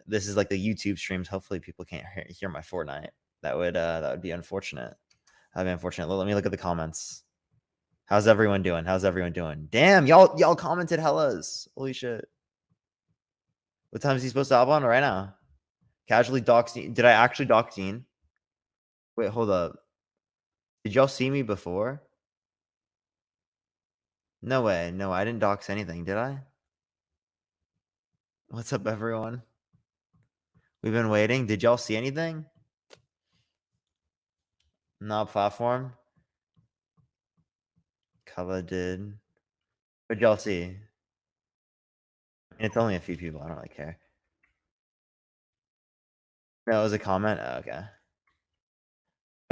this is like the YouTube streams. Hopefully people can't hear my Fortnite. That would be unfortunate. That'd be unfortunate. Let me look at the comments. How's everyone doing? How's everyone doing? Damn, y'all commented hellas. Holy shit. What time is he supposed to hop on right now? Casually dox. Did I actually dox Dean? Wait, hold up. Did y'all see me before? No way. No, I didn't dox anything, did I? What's up, everyone? We've been waiting. Did y'all see anything? Not platform. Kava did. What y'all see? It's only a few people. I don't really care. No, it was a comment. Oh, okay.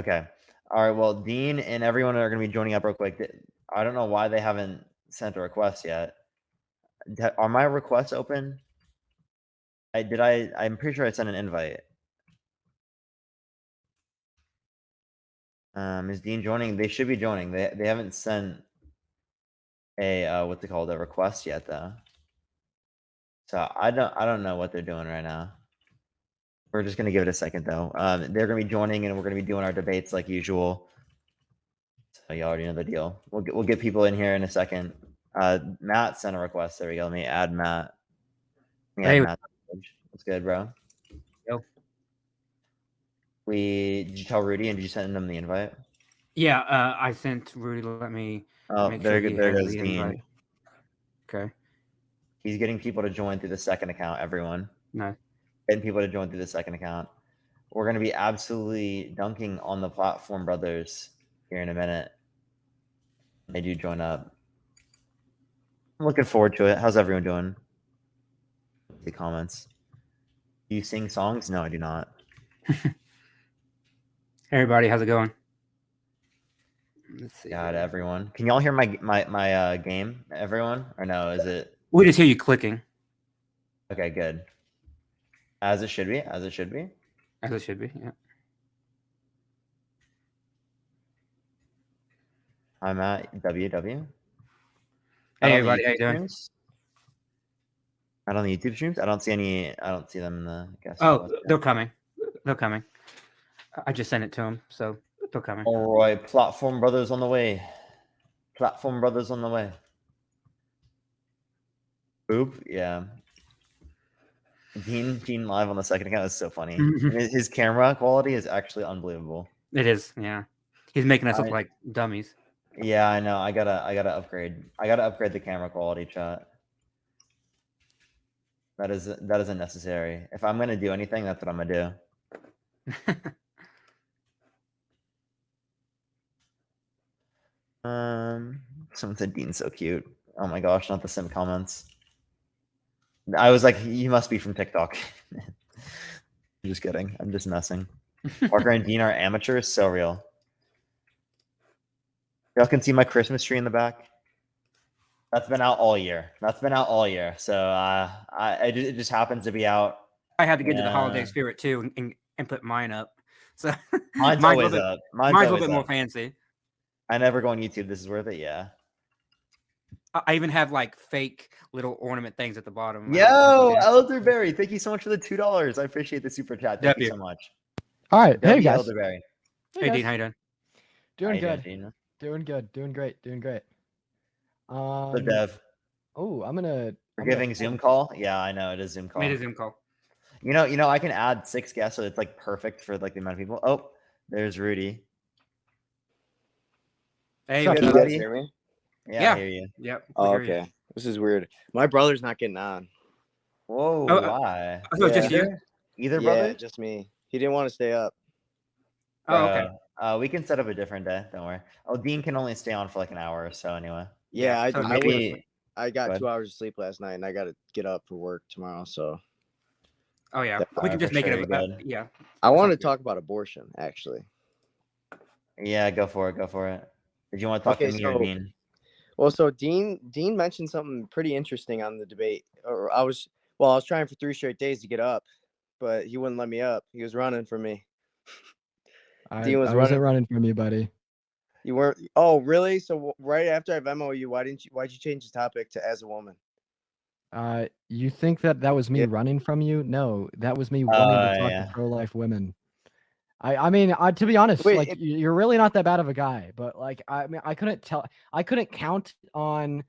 Okay. All right. Well, Dean and everyone are going to be joining up real quick. I don't know why they haven't sent a request yet. Are my requests open? I'm pretty sure I sent an invite. Is Dean joining? They should be joining. They haven't sent a what's it called, a request yet though. So I don't know what they're doing right now. We're just gonna give it a second though. They're gonna be joining and we're gonna be doing our debates like usual. So you already know the deal. We'll get people in here in a second. Matt sent a request. There we go. Let me add Matt. Hey, Matt. What's good, bro? Yo. Did you tell Rudy and did you send him the invite? Yeah, I sent Rudy. Let me. Oh, make there sure goes the Dean. invite. Okay. He's getting people to join through the second account. Everyone. No. Getting people to join through the second account. We're gonna be absolutely dunking on the platform brothers here in a minute. They do join up. I'm looking forward to it. How's everyone doing? The comments. Do you sing songs? No, I do not. Hey, everybody, how's it going? Let's see. God, everyone. Can y'all hear my game, everyone? Or no, is it? We just hear you clicking. Okay, good. As it should be. As it should be. As it should be, yeah. I'm at WW. Hey, everybody, how you doing? Not on the YouTube streams? I don't see any. I don't see them in the guest. Oh, they're coming. They're coming. I just sent it to them, so they're coming. All right, platform brothers on the way. Platform brothers on the way. Boop, yeah. Dean live on the second account is so funny. His camera quality is actually unbelievable. It is, yeah. He's making us look like dummies. Yeah, I know. I gotta upgrade. I gotta upgrade the camera quality, chat. That isn't necessary. If I'm gonna do anything, that's what I'm gonna do. Someone said Dean's so cute. Oh my gosh, not the sim comments. I was like, you must be from TikTok. I'm just kidding. I'm just messing. Parker and Dean are amateurs. So real. Y'all can see my Christmas tree in the back. That's been out all year. So it just happens to be out. I had to get to the holiday spirit too and put mine up. So mine's always up. Mine's a little bit more fancy. I never go on YouTube. This is worth it. Yeah. I even have like fake little ornament things at the bottom. Yo, Elderberry, thank you so much for the $2. I appreciate the super chat. Thank you so much. All right, hey guys. Elderberry. Hey Dean, how you doing? Doing good. Doing great. The dev. Oh, I'm giving Zoom call. Yeah, I know it is Zoom call. Made a Zoom call. You know, I can add 6 guests, so it's like perfect for like the amount of people. Oh, there's Rudy. Hey, can you guys hear me? Yeah, I hear you. Yep. Oh, okay. This is weird. My brother's not getting on. Whoa, why? Oh, just you? Either brother? Yeah, just me. He didn't want to stay up. Oh, okay. We can set up a different day. Don't worry. Oh, Dean can only stay on for like an hour or so anyway. Yeah, I got 2 hours of sleep last night, and I got to get up for work tomorrow. So. Oh yeah, we can just make it good. Yeah. I want to talk about abortion, actually. Yeah, go for it. Did you want to talk to me or Dean? Well, so Dean mentioned something pretty interesting on the debate. Or I was trying for 3 straight days to get up, but he wouldn't let me up. He was running from me. Dean was running from you, buddy. You weren't. Oh, really? So right after I Venmo you, why'd you change the topic to as a woman? You think that was me running from you? No, that was me wanting to talk to pro-life women. I mean, to be honest, Wait, like you're really not that bad of a guy, but like I mean, I couldn't count on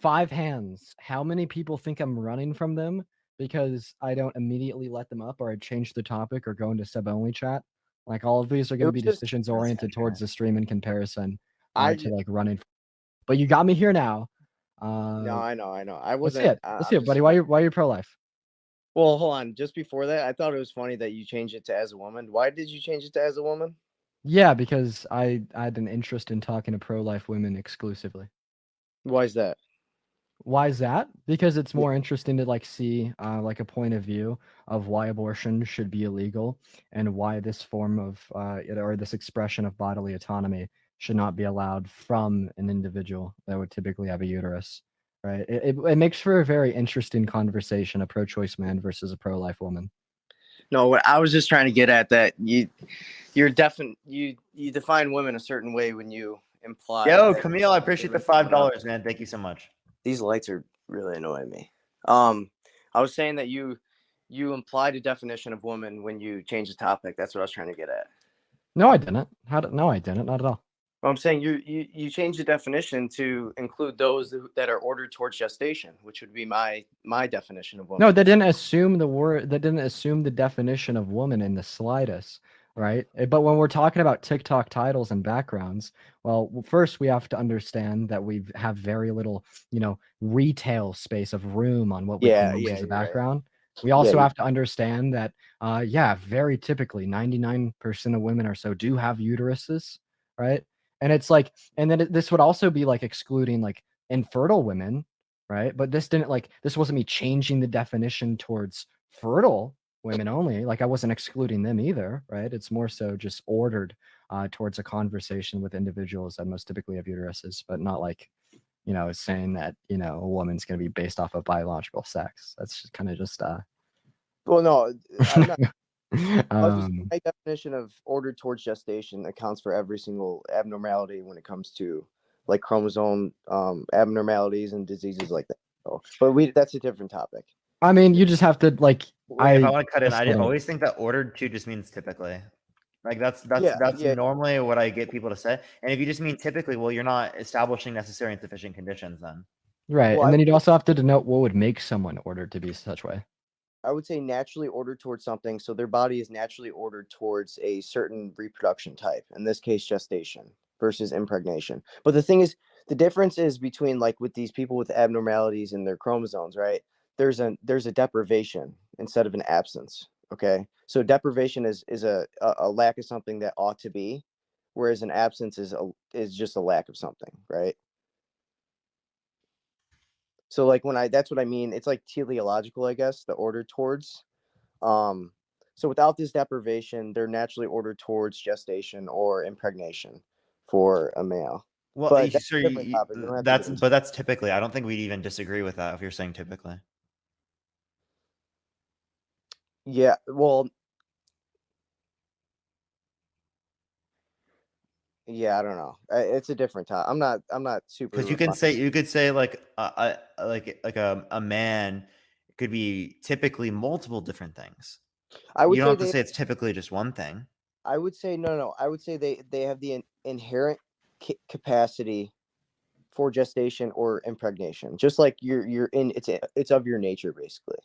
5 hands how many people think I'm running from them because I don't immediately let them up or I change the topic or go into sub-only chat. Like all of these are going to be decisions oriented towards the stream in comparison to like running. But you got me here now. No, I know. I Let's wasn't. see it, buddy. Why you pro-life? Well, hold on. Just before that, I thought it was funny that you changed it to as a woman. Why did you change it to as a woman? Yeah, because I had an interest in talking to pro-life women exclusively. Why is that? Why is that? Because it's more interesting to like see like a point of view of why abortion should be illegal and why this form of or this expression of bodily autonomy should not be allowed from an individual that would typically have a uterus, right? It makes for a very interesting conversation, a pro-choice man versus a pro-life woman. No, what I was just trying to get at that you define women a certain way when you imply. Yo, Camille, I appreciate the $5, man. Thank you so much. These lights are really annoying me. I was saying that you implied a definition of woman when you changed the topic. That's what I was trying to get at. No, I didn't. No, I didn't. Not at all. Well, I'm saying you changed the definition to include those that are ordered towards gestation, which would be my definition of woman. No, they didn't assume the word. They didn't assume the definition of woman in the slightest, right? But when we're talking about TikTok titles and backgrounds, well, first we have to understand that we have very little, retail space of room on what we can use as a background. Right. We also have to understand that, very typically, 99% of women or so do have uteruses, right? And it's like, and then this would also be like excluding like infertile women, right? But this wasn't me changing the definition towards fertile women only. Like I wasn't excluding them either, right? It's more so just ordered towards a conversation with individuals that most typically have uteruses, but not like, saying that, a woman's going to be based off of biological sex. That's just kind of just. Well, no, I'm not. My definition of ordered towards gestation accounts for every single abnormality when it comes to like chromosome abnormalities and diseases like that. So, but that's a different topic. I mean, you just have to like. If I want to cut in, I always think that ordered to just means typically. Like that's normally what I get people to say. And if you just mean typically, well, you're not establishing necessary and sufficient conditions then. Right, well, and then you'd also have to denote what would make someone ordered to be such way. I would say naturally ordered towards something. So their body is naturally ordered towards a certain reproduction type, in this case, gestation versus impregnation. But the thing is, the difference is between like with these people with abnormalities in their chromosomes, right? There's a deprivation instead of an absence. Okay. So deprivation is a lack of something that ought to be, whereas an absence is just a lack of something, right? So like that's what I mean. It's like teleological, I guess, the order towards. So without this deprivation, they're naturally ordered towards gestation or impregnation for a male. Well, but that's typically. I don't think we'd even disagree with that if you're saying typically. Yeah, well, yeah, I don't know. It's a different time. I'm not super. Because you could say like a man could be typically multiple different things. You don't have to say it's typically just one thing. I would say no. I would say they have the inherent capacity for gestation or impregnation, just like you're in. It's of your nature, basically.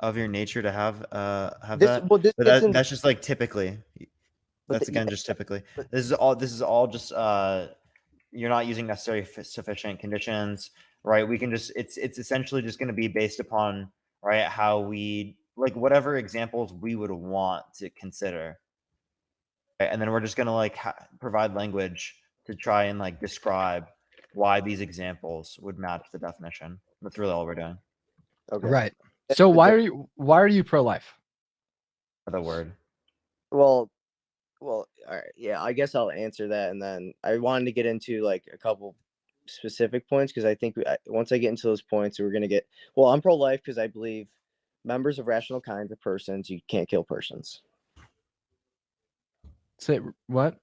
Of your nature to have that. Well, that's just like typically. That's again just typically. This is all just you're not using necessarily sufficient conditions, right? We can just it's essentially just going to be based upon right how we like whatever examples we would want to consider, right? And then we're just going to like provide language to try and like describe why these examples would match the definition. That's really all we're doing. Okay. Right. So why are you pro-life? The word. Well, all right. Yeah, I guess I'll answer that, and then I wanted to get into like a couple specific points because I think once I get into those points, we're gonna get. Well, I'm pro-life because I believe members of rational kinds of persons, you can't kill persons. Say what?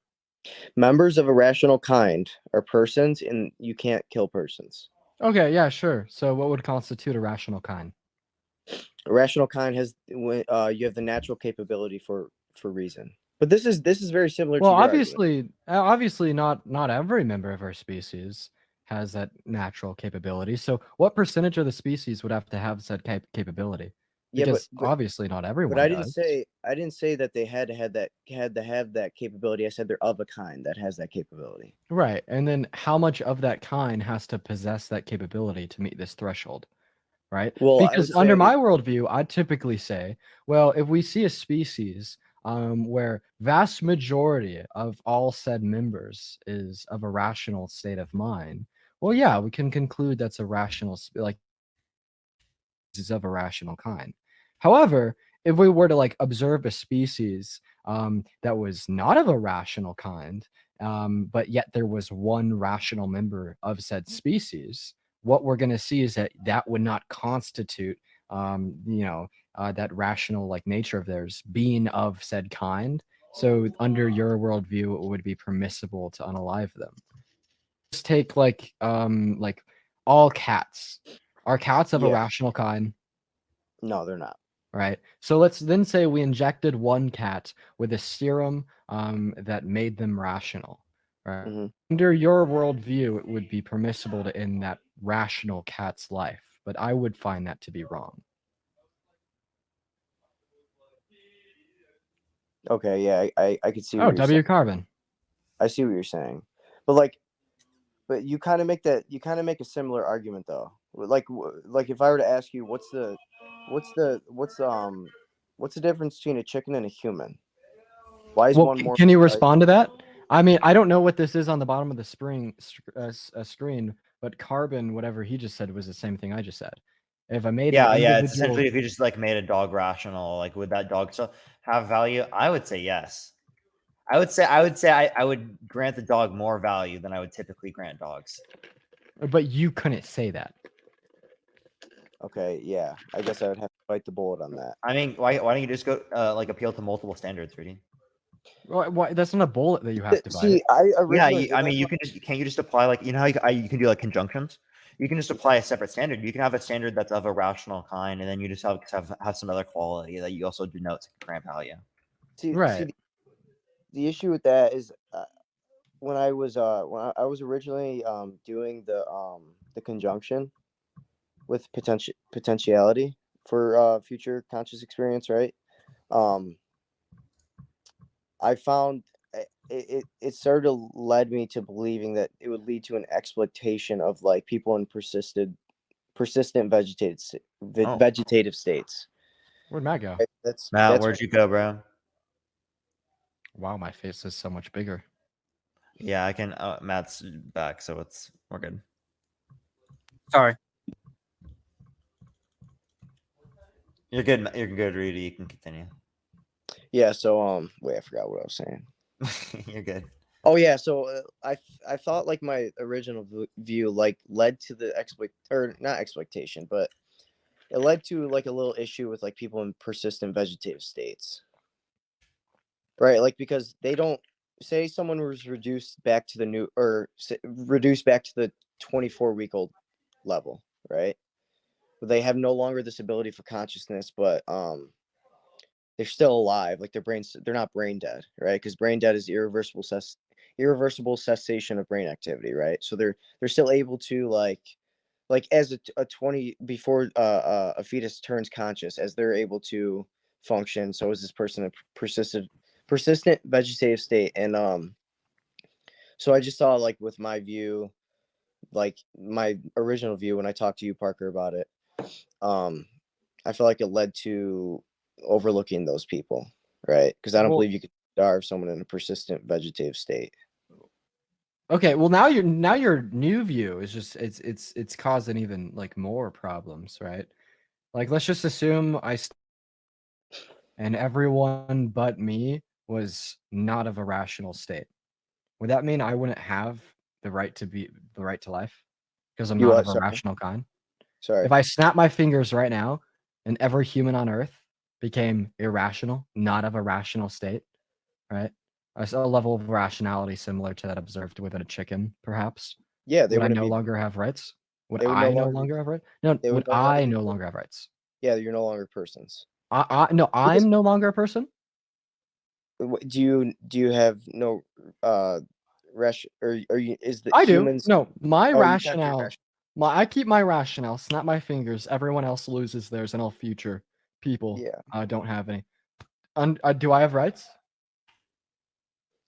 Members of a rational kind are persons, and you can't kill persons. Okay, yeah, sure. So what would constitute a rational kind? A rational kind has you have the natural capability for reason. But this is very similar Well, to your argument. obviously not every member of our species has that natural capability. So what percentage of the species would have to have said capability? Yeah, Because obviously not everyone does. I didn't say that they had to have that capability. I said they're of a kind that has that capability. Right. And then how much of that kind has to possess that capability to meet this threshold? Right? Well, I Because would under say my worldview, I typically say, well, if we see a species where vast majority of all said members is of a rational state of mind, well, yeah, we can conclude that's a rational, like, is of a rational kind. However, if we were to like observe a species that was not of a rational kind, but yet there was one rational member of said species, what we're going to see is that that would not constitute, that rational like nature of theirs being of said kind. So under your worldview, it would be permissible to unalive them. Just take like all cats. Are cats of a yeah, rational kind? no, they're not. Right. So let's then say we injected one cat with a serum that made them rational. Right. Hmm. Under your worldview, it would be permissible to end that rational cat's life, but I would find that to be wrong. Okay, yeah, I could see what Oh, you're saying. W carbon. I see what you're saying, but like, but you kind of make a similar argument though. Like if I were to ask you, what's the what's the difference between a chicken and a human? Why is Well, one more? can you Why, respond to that? I mean, I don't know what this is on the bottom of the screen, but carbon, whatever he just said, was the same thing I just said. If I made an Yeah, it's individual, essentially if you just like made a dog rational, like would that dog still have value? I would say yes. I would say I would grant the dog more value than I would typically grant dogs. but you couldn't say that. okay, yeah, I guess I would have to bite the bullet on that. I mean, why don't you just go like appeal to multiple standards, Rudy? Why, that's not a bullet that you have to bite. See, I Yeah, originally I mean, can't you just apply like how you can do like conjunctions? You can just apply a separate standard. You can have a standard that's of a rational kind, and then you just have some other quality that you also denote to grant value. see Right. the issue with that is when I was originally doing the conjunction with potentiality for future conscious experience, right? I found it sort of led me to believing that it would lead to an exploitation of like people in persistent Oh, vegetative states. Where'd Matt go? Right? Matt, That's where'd you go, bro? Wow, my face is so much bigger. Yeah, I can. Matt's back, so we're good. Sorry. You're good. You're good, Rudy. You can continue. yeah. So wait, I forgot what I was saying. You're good. Oh yeah, so I thought like my original view like led to the not exploitation, but it led to like a little issue with like people in persistent vegetative states, right? Like because they don't say someone was reduced back to the new or reduced back to the 24-week-old level, right? But they have no longer this ability for consciousness, but they're still alive. Like they're not brain dead, right? Because brain dead is irreversible cessation of brain activity, right? So they're still able to like as a 20 before a fetus turns conscious, as they're able to function. So is this person a persistent vegetative state? And so I just saw like with my view, like my original view when I talked to you, Parker, about it, I feel like it led to overlooking those people, right? Because I don't Well, believe you could starve someone in a persistent vegetative state. okay, well now your new view is just it's causing even like more problems, right? Like let's just assume and everyone but me was not of a rational state. Would that mean I wouldn't have the right to life because I'm You not what? of a Sorry, rational kind? sorry. If I snap my fingers right now and every human on earth became irrational, not of a rational state, right? A level of rationality similar to that observed within a chicken, perhaps. Yeah, they Would I wouldn't no be. longer have rights? Would They would I no no longer- longer have rights? No, they would would no longer I be no persons. longer have rights? Yeah, you're no longer persons. No, I'm no longer a person. Do you have no or you is the I do. humans? No, my Oh, you kept your rationale. ration. I keep my rationale. Snap my fingers. Everyone else loses theirs, and all future people Yeah. don't have any. Do I have rights?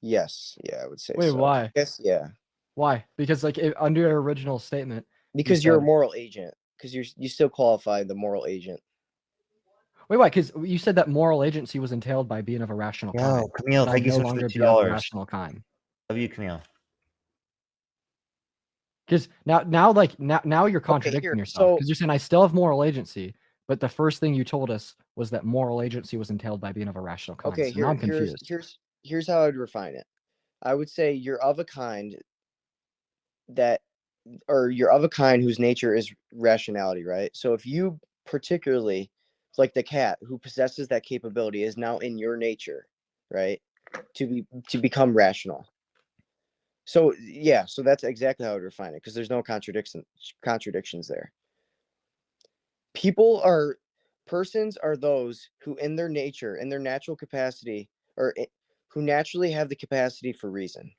Yes. Yeah, I would say Wait, so. why? Yes. Yeah. Why? Because like under your original statement, Because you're a said- moral agent. Because you still qualify the moral agent. wait, why? Because you said that moral agency was entailed by being of a rational kind. Yo, Camille, and thank I'd you no so much for longer the be of a $2. rational kind. Love you, Camille. Because now you're contradicting here, yourself. so- Because you're saying I still have moral agency, but the first thing you told us was that moral agency was entailed by being of a rational kind. Okay. So now I'm confused. Here's how I'd refine it. I would say you're of a kind you're of a kind whose nature is rationality, right? So if you particularly, like the cat who possesses that capability, is now in your nature, right? To become rational. So yeah, so that's exactly how I would refine it, because there's no contradictions there. Persons are those who in their nature, in their natural capacity, who naturally have the capacity for reason.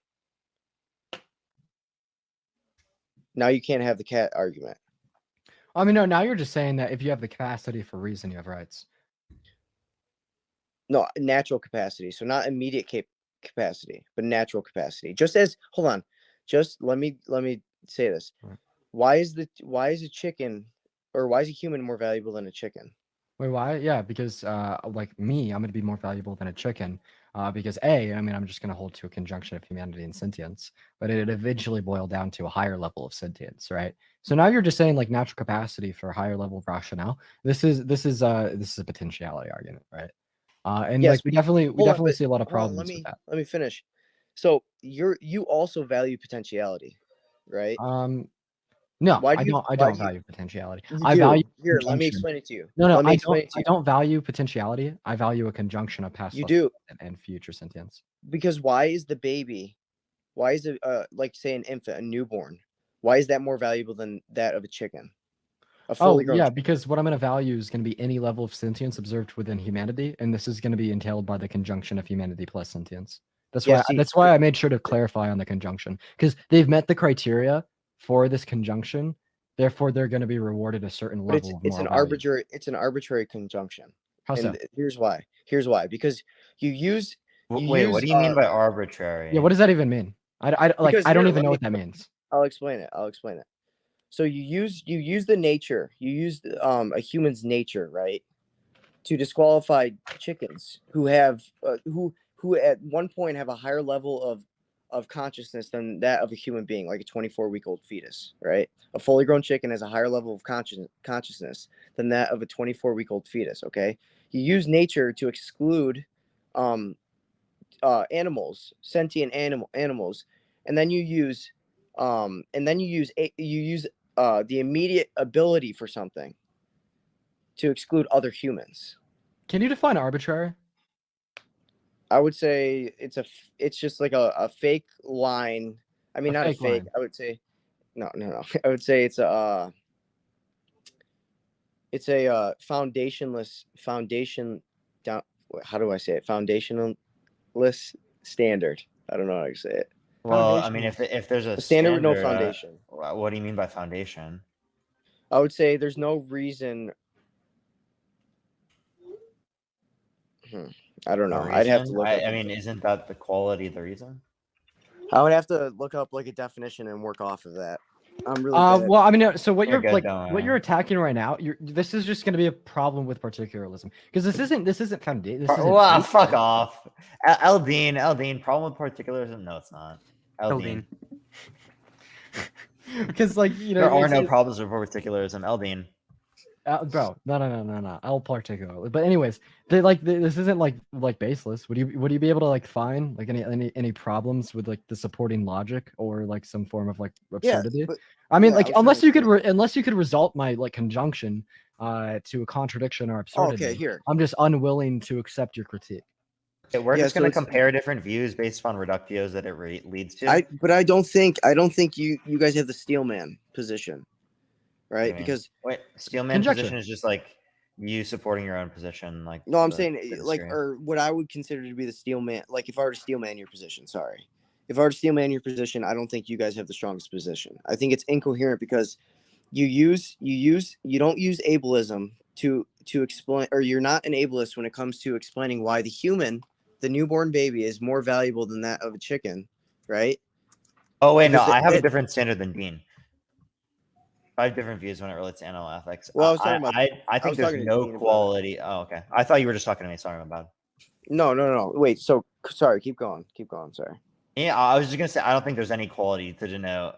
Now you can't have the cat argument. I mean, no. Now you're just saying that if you have the capacity for reason, you have rights. No, natural capacity. So not immediate capacity, but natural capacity. Just as, hold on, just let me say this. Right. Why is a chicken, or why is a human more valuable than a chicken? Wait, why? Yeah, because like me, I'm going to be more valuable than a chicken. Because I'm just going to hold to a conjunction of humanity and sentience, but it eventually boiled down to a higher level of sentience, right? So now you're just saying like natural capacity for a higher level of rationale. This is a potentiality argument, right? And Yes, like we definitely but see a lot of hold on, problems with that. let me finish. So you also value potentiality, right? No, Why do I you- don't. I why don't do you- value potentiality. You I do. value Here, let me conjunction. explain it to you. No, Let me I explain it to I you. don't value potentiality. I value a conjunction of past, You plus, do. and future sentience. Because why is it like say an infant, a newborn, why is that more valuable than that of a chicken? A fully grown Yeah, chicken. because what I'm going to value is going to be any level of sentience observed within humanity, and this is going to be entailed by the conjunction of humanity plus sentience. That's Yeah, why see, that's why I made sure to clarify on the conjunction, because they've met the criteria for this conjunction. Therefore, they're going to be rewarded a certain but level of it's moral an value. arbitrary conjunction. How so? And here's why. Because you use Wait, what do you mean by arbitrary? Yeah, what does that even mean? I don't Here, even know what that means. I'll explain it. So you use the nature, a human's nature, right, to disqualify chickens who have who at one point have a higher level of consciousness than that of a human being, like a 24-week-old fetus, right? A fully grown chicken has a higher level of consciousness than that of a 24-week-old fetus. Okay, you use nature to exclude animals, sentient animals, and then you use the immediate ability for something to exclude other humans. Can you define arbitrary? I would say it's just like a fake line. I mean, not a fake fake. line. I would say no. I would say it's a foundationless foundation down. How do I say it? Foundationless standard. I don't know how to say it. Well, I mean, if there's a A standard with no standard, foundation. what do you mean by foundation? I would say there's no reason. I don't know. I'd have to look up. I mean, isn't that the quality of the reason? I would have to look up like a definition and work off of that. I'm really bad at- Well, I mean, so what You're you're good, like, don't what worry. you're attacking right now, this is just going to be a problem with particularism, because this isn't foundation. This isn't Wow, based fuck on- off. Eldine, problem with particularism? No, it's not. Eldine. Because like There are no it's- problems with particularism. Eldine. bro, no, I'll particularly. But anyways, this isn't like baseless. Would you be able to like find like any problems with like the supporting logic or like some form of like absurdity? but- I mean, yeah, like I was unless you trying could result my like conjunction to a contradiction or absurdity. okay, here. I'm just unwilling to accept your critique. We're Yeah, just so going to it's- compare different views based on reductios that it leads to. But I don't think you guys have the steelman position. What do you right? mean? Because Wait, steelman Conjecture. position is just like you supporting your own position, like no, I'm the saying like, history. or what I would consider to be the steel man. Like if I were to steel man your position, sorry, if I were to steel man your position, I don't think you guys have the strongest position. I think it's incoherent because you don't use ableism to explain, or you're not an ableist when it comes to explaining why the newborn baby, is more valuable than that of a chicken, right? Oh wait, no, Because I have a different standard than Dean. I have different views when it relates to animal ethics. Well, I was talking about. I think was there's talking to no Dean about it. quality. Oh, okay. I thought you were just talking to me. Sorry, my bad. No. Wait. So sorry. Keep going. Sorry. Yeah, I was just gonna say I don't think there's any quality to denote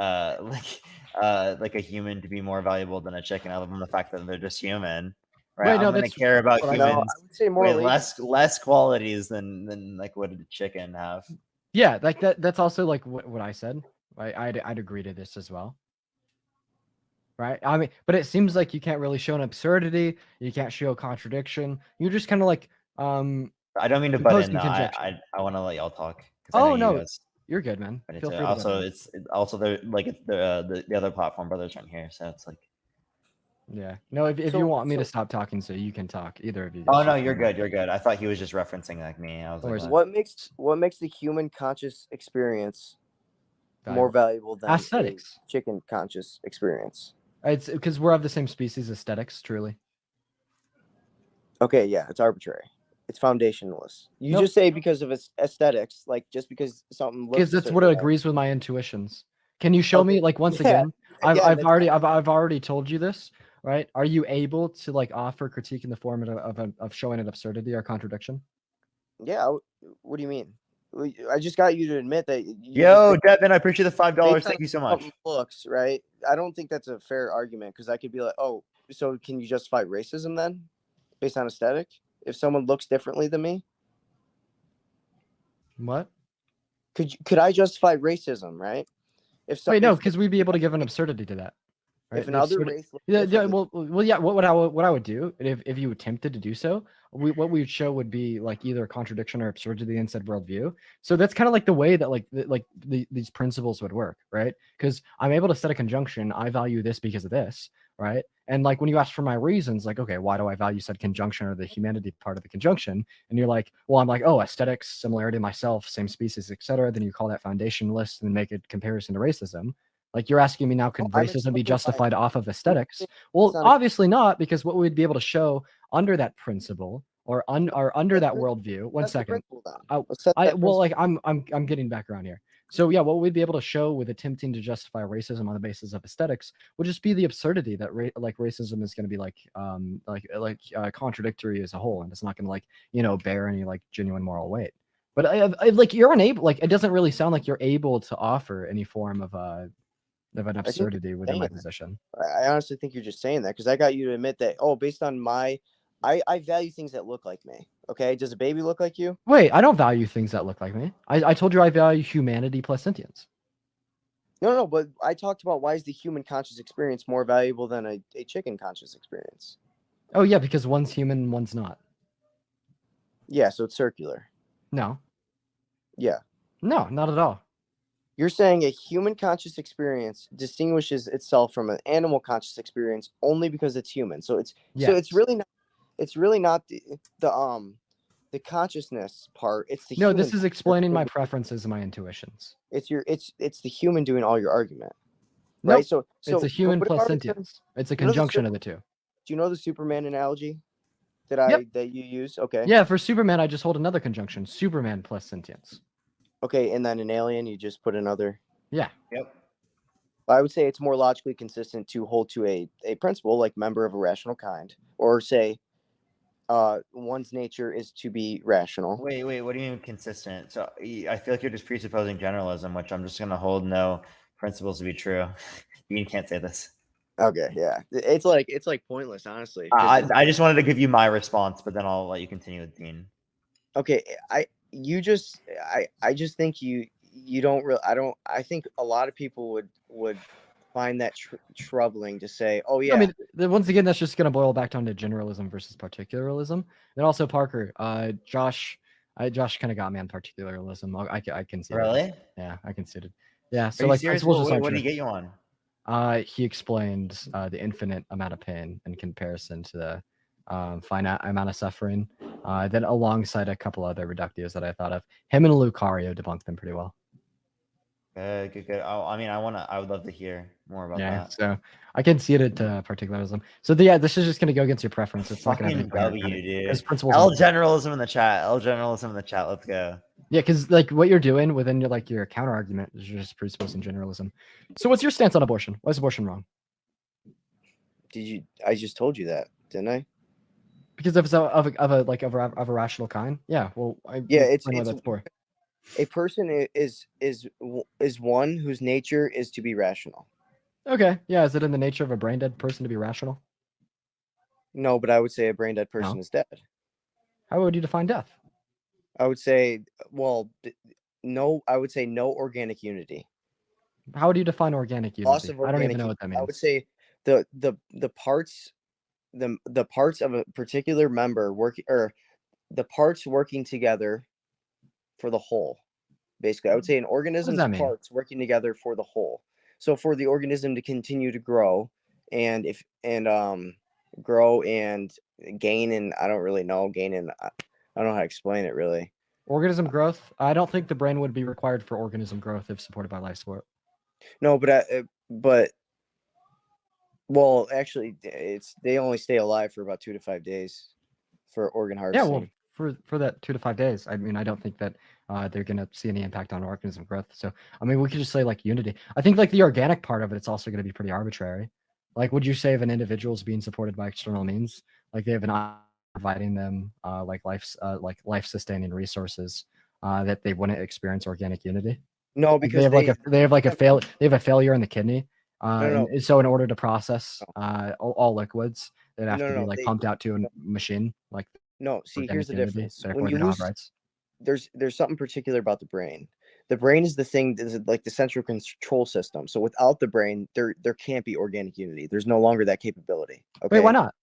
like a human to be more valuable than a chicken, other than the fact that they're just human. Right? Wait, I'm no, gonna that's care about what I No, said. humans I would say with moral less qualities than like what a chicken have. Yeah, like that's also like what I said. Right? I'd agree to this as well. Right? I mean, but it seems like you can't really show an absurdity. You can't show a contradiction. You're just kind of like I don't mean to butt in. imposing No, conjecture. I want to let y'all talk because I know Oh you no, guys. you're good, man. But Feel it's free to. also also the other platform brothers aren't here, so it's like. Yeah. No, if So- you want me to so- stop talking, so you can talk. Either of you. Oh guys no, should you're do that. good. You're good. I thought he was just referencing like me. I was Or like, is it- what? what makes the human conscious experience more Valuable. valuable than Aesthetics. a chicken conscious experience? It's because we're of the same species. Aesthetics, truly. Okay, yeah, it's arbitrary. It's foundationless. You Nope. just say because of its aesthetics, like just because something looks. Because a that's certain what way. agrees with my intuitions. Can you show me, Okay, like, once yeah, again? I've that's already told you this, right? Are you able to like offer critique in the form of showing an absurdity or contradiction? Yeah. What do you mean? I just got you to admit that. Yo, Devin, I appreciate the $5. based on Thank you so much. something looks right. I don't think that's a fair argument because I could be like, oh, so can you justify racism then, based on aesthetic? If someone looks differently than me, What? could I justify racism, right? If Wait, no, if- because we'd be able to give an absurdity to that. Right? if another race looks Yeah, differently, well, yeah. What I would do if you attempted to do so, what we would show would be like either contradiction or absurdity in said worldview. So that's kind of like the way that these principles would work, right? Because I'm able to set a conjunction. I value this because of this, right? And like when you ask for my reasons, like, okay, why do I value said conjunction or the humanity part of the conjunction? And you're like, well, I'm like, oh, aesthetics, similarity to myself, same species, etc. Then you call that foundationalist and make a comparison to racism. Like you're asking me now, could I'm racism be explaining justified off of aesthetics? It's Well, not a- obviously not, because what we'd be able to show under that principle or under that That's worldview. One that's the second. principle then. I- Let's set that Well, principle. like I'm getting back around here. So yeah, what we'd be able to show with attempting to justify racism on the basis of aesthetics would just be the absurdity that like racism is going to be like contradictory as a whole, and it's not going to like bear any like genuine moral weight. But like you're unable, like it doesn't really sound like you're able to offer any form of an absurdity within my saying that. position. I honestly think you're just saying that because I got you to admit that. Oh, based on I value things that look like me. Okay, does a baby look like you? Wait, I don't value things that look like me. I told you I value humanity plus sentience. No, but I talked about why is the human conscious experience more valuable than a chicken conscious experience? Oh yeah, because one's human, one's not. Yeah, so it's circular. No, Yeah. no, not at all. You're saying a human conscious experience distinguishes itself from an animal conscious experience only because it's human. So it's Yes. it's really not the consciousness part. It's the No, human this is explaining my part. preferences and my intuitions. It's the human doing all your argument. Nope, Right? So it's a human what if I plus were to say- sentience. It's a you know the conjunction of the two. Do you know the Superman analogy that Yep. that you use? Okay. Yeah, for Superman, I just hold another conjunction: Superman plus sentience. Okay, and then an alien, you just put another. Yeah. Yep. I would say it's more logically consistent to hold to a principle like member of a rational kind, or say one's nature is to be rational. Wait. What do you mean consistent? So I feel like you're just presupposing generalism, which I'm just gonna hold no principles to be true. You can't say this. Okay, yeah, it's like pointless, honestly. 'cause I just wanted to give you my response, but then I'll let you continue with Dean. okay, I just think you don't really. I think a lot of people would find that troubling to say, oh yeah. I mean, once again, that's just going to boil back down to generalism versus particularism. And also, Parker, Josh kind of got me on particularism. I conceded. Really? Yeah, I conceded. Yeah. So Are you like, serious? principles just What aren't did he true. get you on? He explained the infinite amount of pain in comparison to the finite amount of suffering. Then alongside a couple other reductios that I thought of, him and Lucario debunked them pretty well. Good. Oh, I mean, I would love to hear more about Yeah, that. so I can see it at particularism. So yeah, this is just gonna go against your preference. It's not gonna have any Fucking W, because dude. principles. L generalism in the chat. L generalism in the chat. Let's go. Yeah, because like what you're doing within your counter argument is you're just presupposing generalism. So what's your stance on abortion? Why is abortion wrong? I just told you that, didn't I? Because of a rational kind. Yeah. Well, Yeah, explain what that's for. a person is one whose nature is to be rational. Okay. Yeah. Is it in the nature of a brain dead person to be rational? No, but I would say a brain dead person No. is dead. How would you define death? I would say, well, no. I would say no organic unity. How would you define organic unity? Loss of I don't organic even know what that unity. means. I would say the parts the parts of a particular member working, or the parts working together for the whole. Basically, I would say an organism's that mean? parts working together for the whole. So for the organism to continue to grow and grow and gain, and I don't really know, gain, and I don't know how to explain it really. Organism growth. I don't think the brain would be required for organism growth if supported by life support. No, but well, actually, they only stay alive for about 2 to 5 days for organ harvesting. Yeah, well, for that 2 to 5 days, I mean, I don't think that they're gonna see any impact on organism growth. So, I mean, we could just say like unity. I think like the organic part of it's also gonna be pretty arbitrary. Like, would you say if an individual is being supported by external means, like they have an providing them like life sustaining resources, that they wouldn't experience organic unity? No, Like, because they have a failure in the kidney. No. And so in order to process all liquids, they'd have to be No, like pumped out to a machine. Like, no. See, here's the organic unity, difference. therefore When they you don't have lose, rights. there's something particular about the brain. The brain is the thing that is like the central control system. So without the brain, there can't be organic unity. There's no longer that capability. Okay. Wait, why not?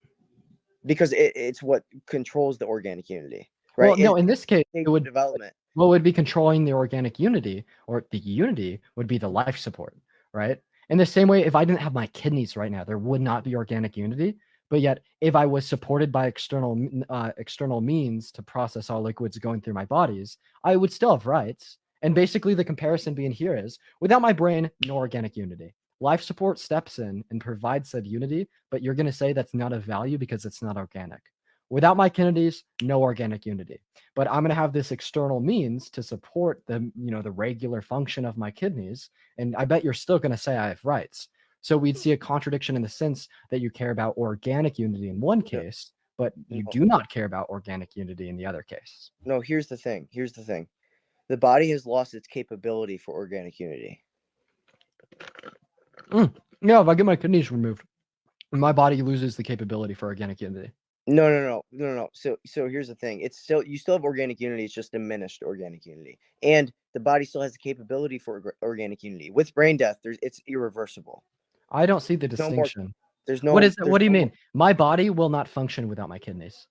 Because it's what controls the organic unity, Well, right? no, in this case, Stage it would development. what would be controlling the organic unity, or the unity would be the life support, right? In the same way, if I didn't have my kidneys right now, there would not be organic unity. But yet, if I was supported by external means to process all liquids going through my bodies, I would still have rights. And basically, the comparison being here is without my brain, no organic unity. Life support steps in and provides said unity, but you're going to say that's not of value because it's not organic. Without my kidneys, no organic unity. But I'm going to have this external means to support the regular function of my kidneys, and I bet you're still going to say I have rights. So we'd see a contradiction in the sense that you care about organic unity in one case, but you do not care about organic unity in the other case. No, here's the thing. The body has lost its capability for organic unity. Yeah, if I get my kidneys removed, my body loses the capability for organic unity. No. So here's the thing. You still have organic unity. It's just diminished organic unity, and the body still has the capability for organic unity. With brain death, it's irreversible. I don't see the distinction. What do you mean? My body will not function without my kidneys.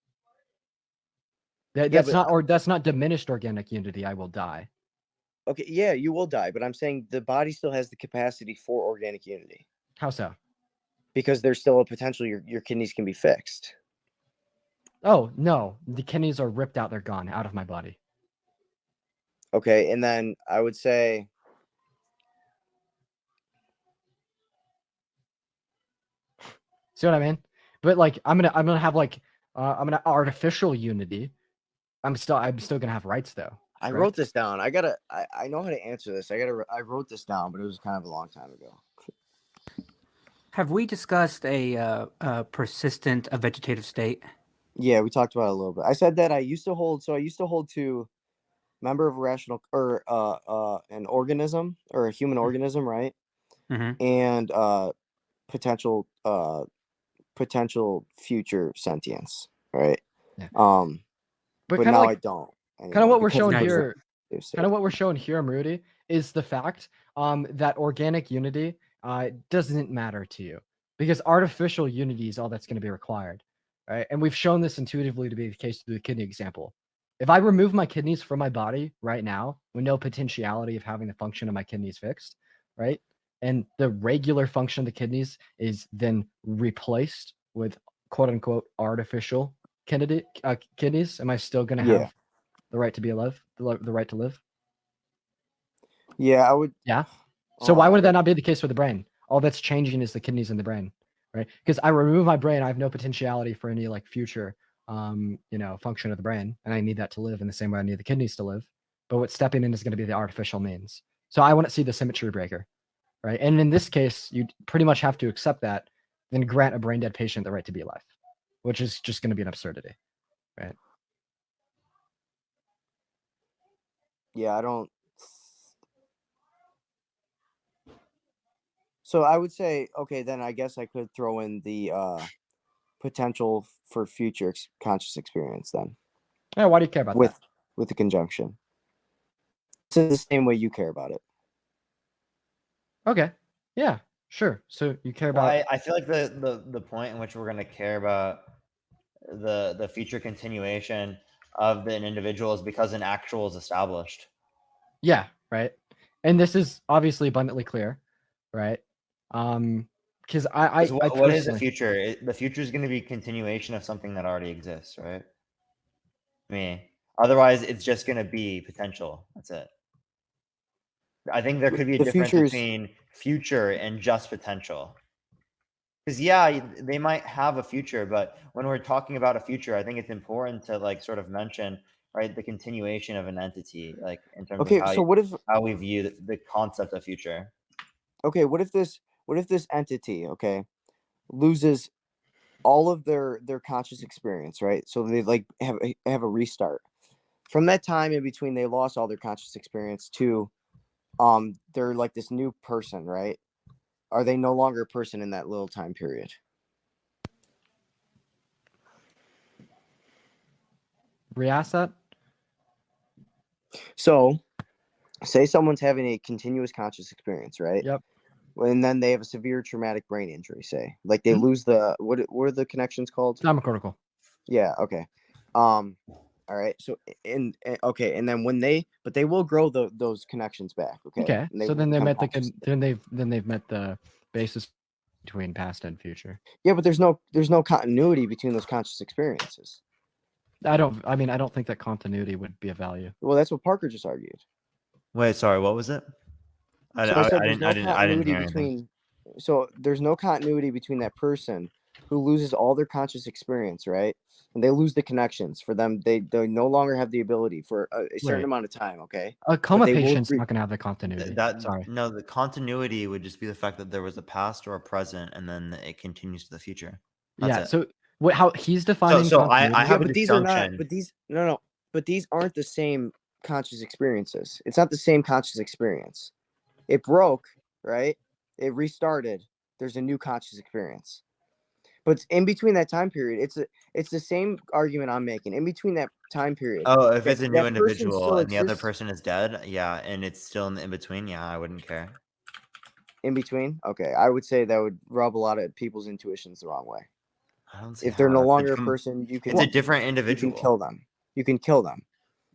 That's not diminished organic unity. I will die. Okay, yeah, you will die, but I'm saying the body still has the capacity for organic unity. How so? Because there's still a potential your kidneys can be fixed. Oh, no. The kidneys are ripped out. They're gone out of my body. Okay, and then I would say see what I mean? But like I'm gonna have like I'm gonna artificial unity. I'm still gonna have rights though. I wrote this down. I know how to answer this. I wrote this down, but it was kind of a long time ago. Have we discussed a persistent vegetative state? Yeah, we talked about it a little bit. I said that I used to hold to member of a rational or an organism or a human organism, right? Mm-hmm. And potential future sentience, right? Yeah. But now I don't. Kind of what we're showing here. Kind of what we're showing here, Rudy, is the fact that organic unity doesn't matter to you because artificial unity is all that's going to be required, right? And we've shown this intuitively to be the case through the kidney example. If I remove my kidneys from my body right now with no potentiality of having the function of my kidneys fixed, right? and the regular function of the kidneys is then replaced with quote unquote artificial kidneys, am I still going to Yeah. have the right to be alive, the right to live? Yeah, I would. Yeah. So why I would that don't- not be the case with the brain? All that's changing is the kidneys in the brain, right? Because I remove my brain, I have no potentiality for any like future, function of the brain, and I need that to live in the same way I need the kidneys to live. But what's stepping in is going to be the artificial means. So I want to see the symmetry breaker, right? And in this case, you pretty much have to accept that, then grant a brain dead patient the right to be alive, which is just going to be an absurdity, right? Yeah, I don't. So I would say, okay, then I guess I could throw in the potential for future conscious experience then Yeah, why do you care about with that? with the conjunction. So the same way you care about it. Okay. Yeah, sure. So you care Well, about I feel like the point in which we're going to care about the future continuation of an individual is because an actual is established. Yeah, right. And this is obviously abundantly clear, right? Because I 'Cause what is the personally, future? The future is going to be continuation of something that already exists, right? I mean, otherwise it's just going to be potential. That's it. I think there could be a The difference future is- between future and just potential. Because yeah, they might have a future, but when we're talking about a future, I think it's important to like sort of mention, right, the continuation of an entity, like in terms Okay, of so what if how we view the concept of future. okay, what if this entity, okay, loses all of their conscious experience, right? So they like have a restart. From that time in between they lost all their conscious experience to they're like this new person, right? Are they no longer a person in that little time period? re-ask that. So say someone's having a continuous conscious experience, right? Yep. And then they have a severe traumatic brain injury, say. Like they Mhm. lose the what are the connections called? Cortical. Yeah, okay. All right. So okay, and then when they will grow those connections back, okay? Okay. And they So will then they become met conscious. then they've met the basis between past and future. Yeah, but there's no continuity between those conscious experiences. I don't think that continuity would be of value. Well, that's what Parker just argued. Wait, sorry, what was it? So I said there's no I didn't continuity hear anything. between. So there's no continuity between that person who loses all their conscious experience, right? And they lose the connections for them. They no longer have the ability for a certain Right. amount of time. Okay. A coma they will patient's re- not going to have the continuity. Sorry. No, the continuity would just be the fact that there was a past or a present, and then it continues to the future. That's Yeah. it. So how he's defining So continuity. I have but a these are not. disjunction. But these no. But these aren't the same conscious experiences. It's not the same conscious experience. It broke, right? It restarted. There's a new conscious experience. But in between that time period, it's the same argument I'm making. In between that time period, Oh, if that- it's a new that person individual still and the other exists person is dead, yeah, and it's still in between, yeah, I wouldn't care. in between. Okay, I would say that would rub a lot of people's intuitions the wrong way. I don't see If they're how no that's longer a person, you can it's a different you individual. can kill them. You can kill them.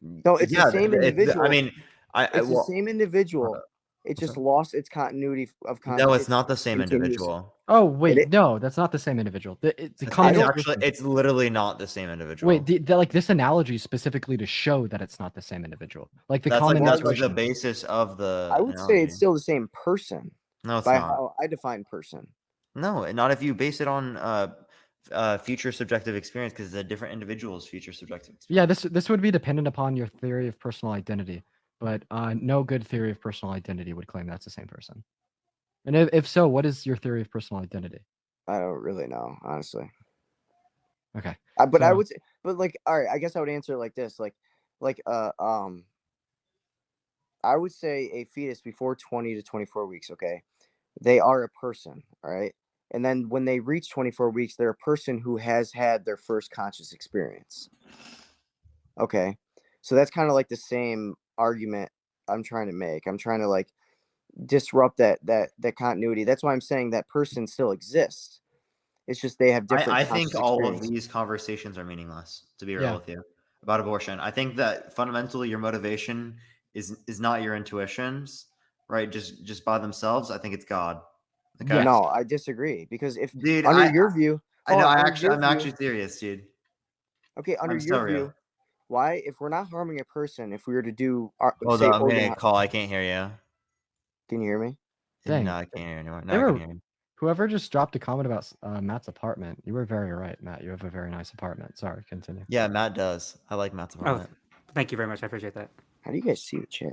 No, it's Yeah, the same individual. I mean, it's the well, same individual. It just lost its continuity of conscious. no, it's not the same continuous. individual. Oh wait, It- no, that's not the same individual. The It's common actually, it's literally not the same individual. wait, like this analogy is specifically to show that it's not the same individual. Like the that's common like the intuition. basis of the. I would say it's still the same person No, it's by not. how I define person. No, not if you base it on future subjective experience, because the different individuals' future subjective experience. Yeah, this would be dependent upon your theory of personal identity, but no good theory of personal identity would claim that's the same person. And if so, what is your theory of personal identity? I don't really know, honestly. Okay. But I So- would say, but like, all right, I guess I would answer it like this, I would say a fetus before 20 to 24 weeks, okay, they are a person, all right, and then when they reach 24 weeks, they're a person who has had their first conscious experience. Okay, so that's kind of like the same argument I'm trying to make. I'm trying to like disrupt that continuity. That's why I'm saying that person still exists. It's just they have different. I think conscious all of experience. these conversations are meaningless, to be real Yeah. with you, about abortion. I think that fundamentally your motivation is not your intuitions, right? Just by themselves, I think it's God. Okay. Yes. No, I disagree because if Dude, under your view, I know. hold on, under your I'm view- actually serious, dude. okay. Under I'm your so view, real. why, if we're not harming a person, if we were to do, Hold say, on, I'm organ, getting a call. I can't hear you. can you hear me? Dang. No, I can't hear you anymore. They No, I were- can hear you. Whoever just dropped a comment about Matt's apartment, you were very right, Matt. You have a very nice apartment. Sorry, continue. Yeah, Matt does. I like Matt's Oh, apartment. thank you very much. I appreciate that. How do you guys see the chat?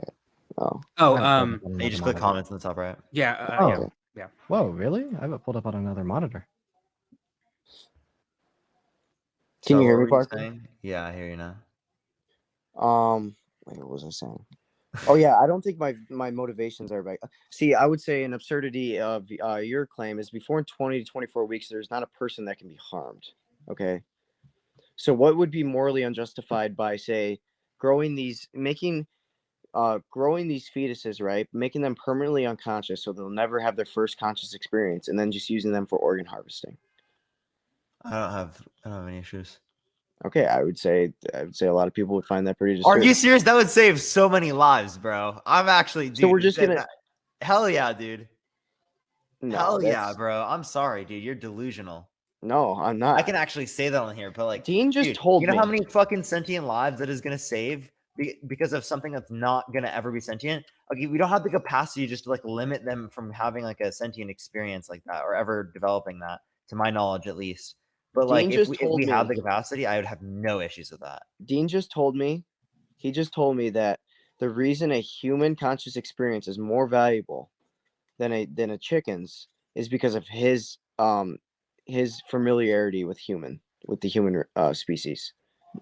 Oh, Oh, I have it pulled up on You another just click monitor. comments on the top right. yeah, Oh. yeah. Whoa, really? I have it pulled up on another monitor. can So you hear what me, were you Parker? saying? Yeah, I hear you now. Wait, what was I saying? Oh yeah, I don't think my motivations are right. See, I would say an absurdity of your claim is before 20 to 24 weeks, there's not a person that can be harmed. Okay, so what would be morally unjustified by, say, growing these fetuses, right? Making them permanently unconscious so they'll never have their first conscious experience, and then just using them for organ harvesting. I don't have any issues. Okay, I would say a lot of people would find that pretty Are disturbing. you serious? That would save so many lives, bro. I'm actually, dude. So we're just gonna. Hell yeah, dude. No, Hell yeah, that's- bro. I'm sorry, dude. You're delusional. No, I'm not. I can actually say that on here, but like, Dean just dude, told you know how me. many fucking sentient lives that is gonna save because of something that's not gonna ever be sentient? Okay, we don't have the capacity just to like limit them from having like a sentient experience like that or ever developing that, to my knowledge at least. But like, Dean if just we told had me. the capacity, I would have no issues with that. Dean just told me. He just told me that the reason a human conscious experience is more valuable than a chicken's is because of his familiarity with the human species.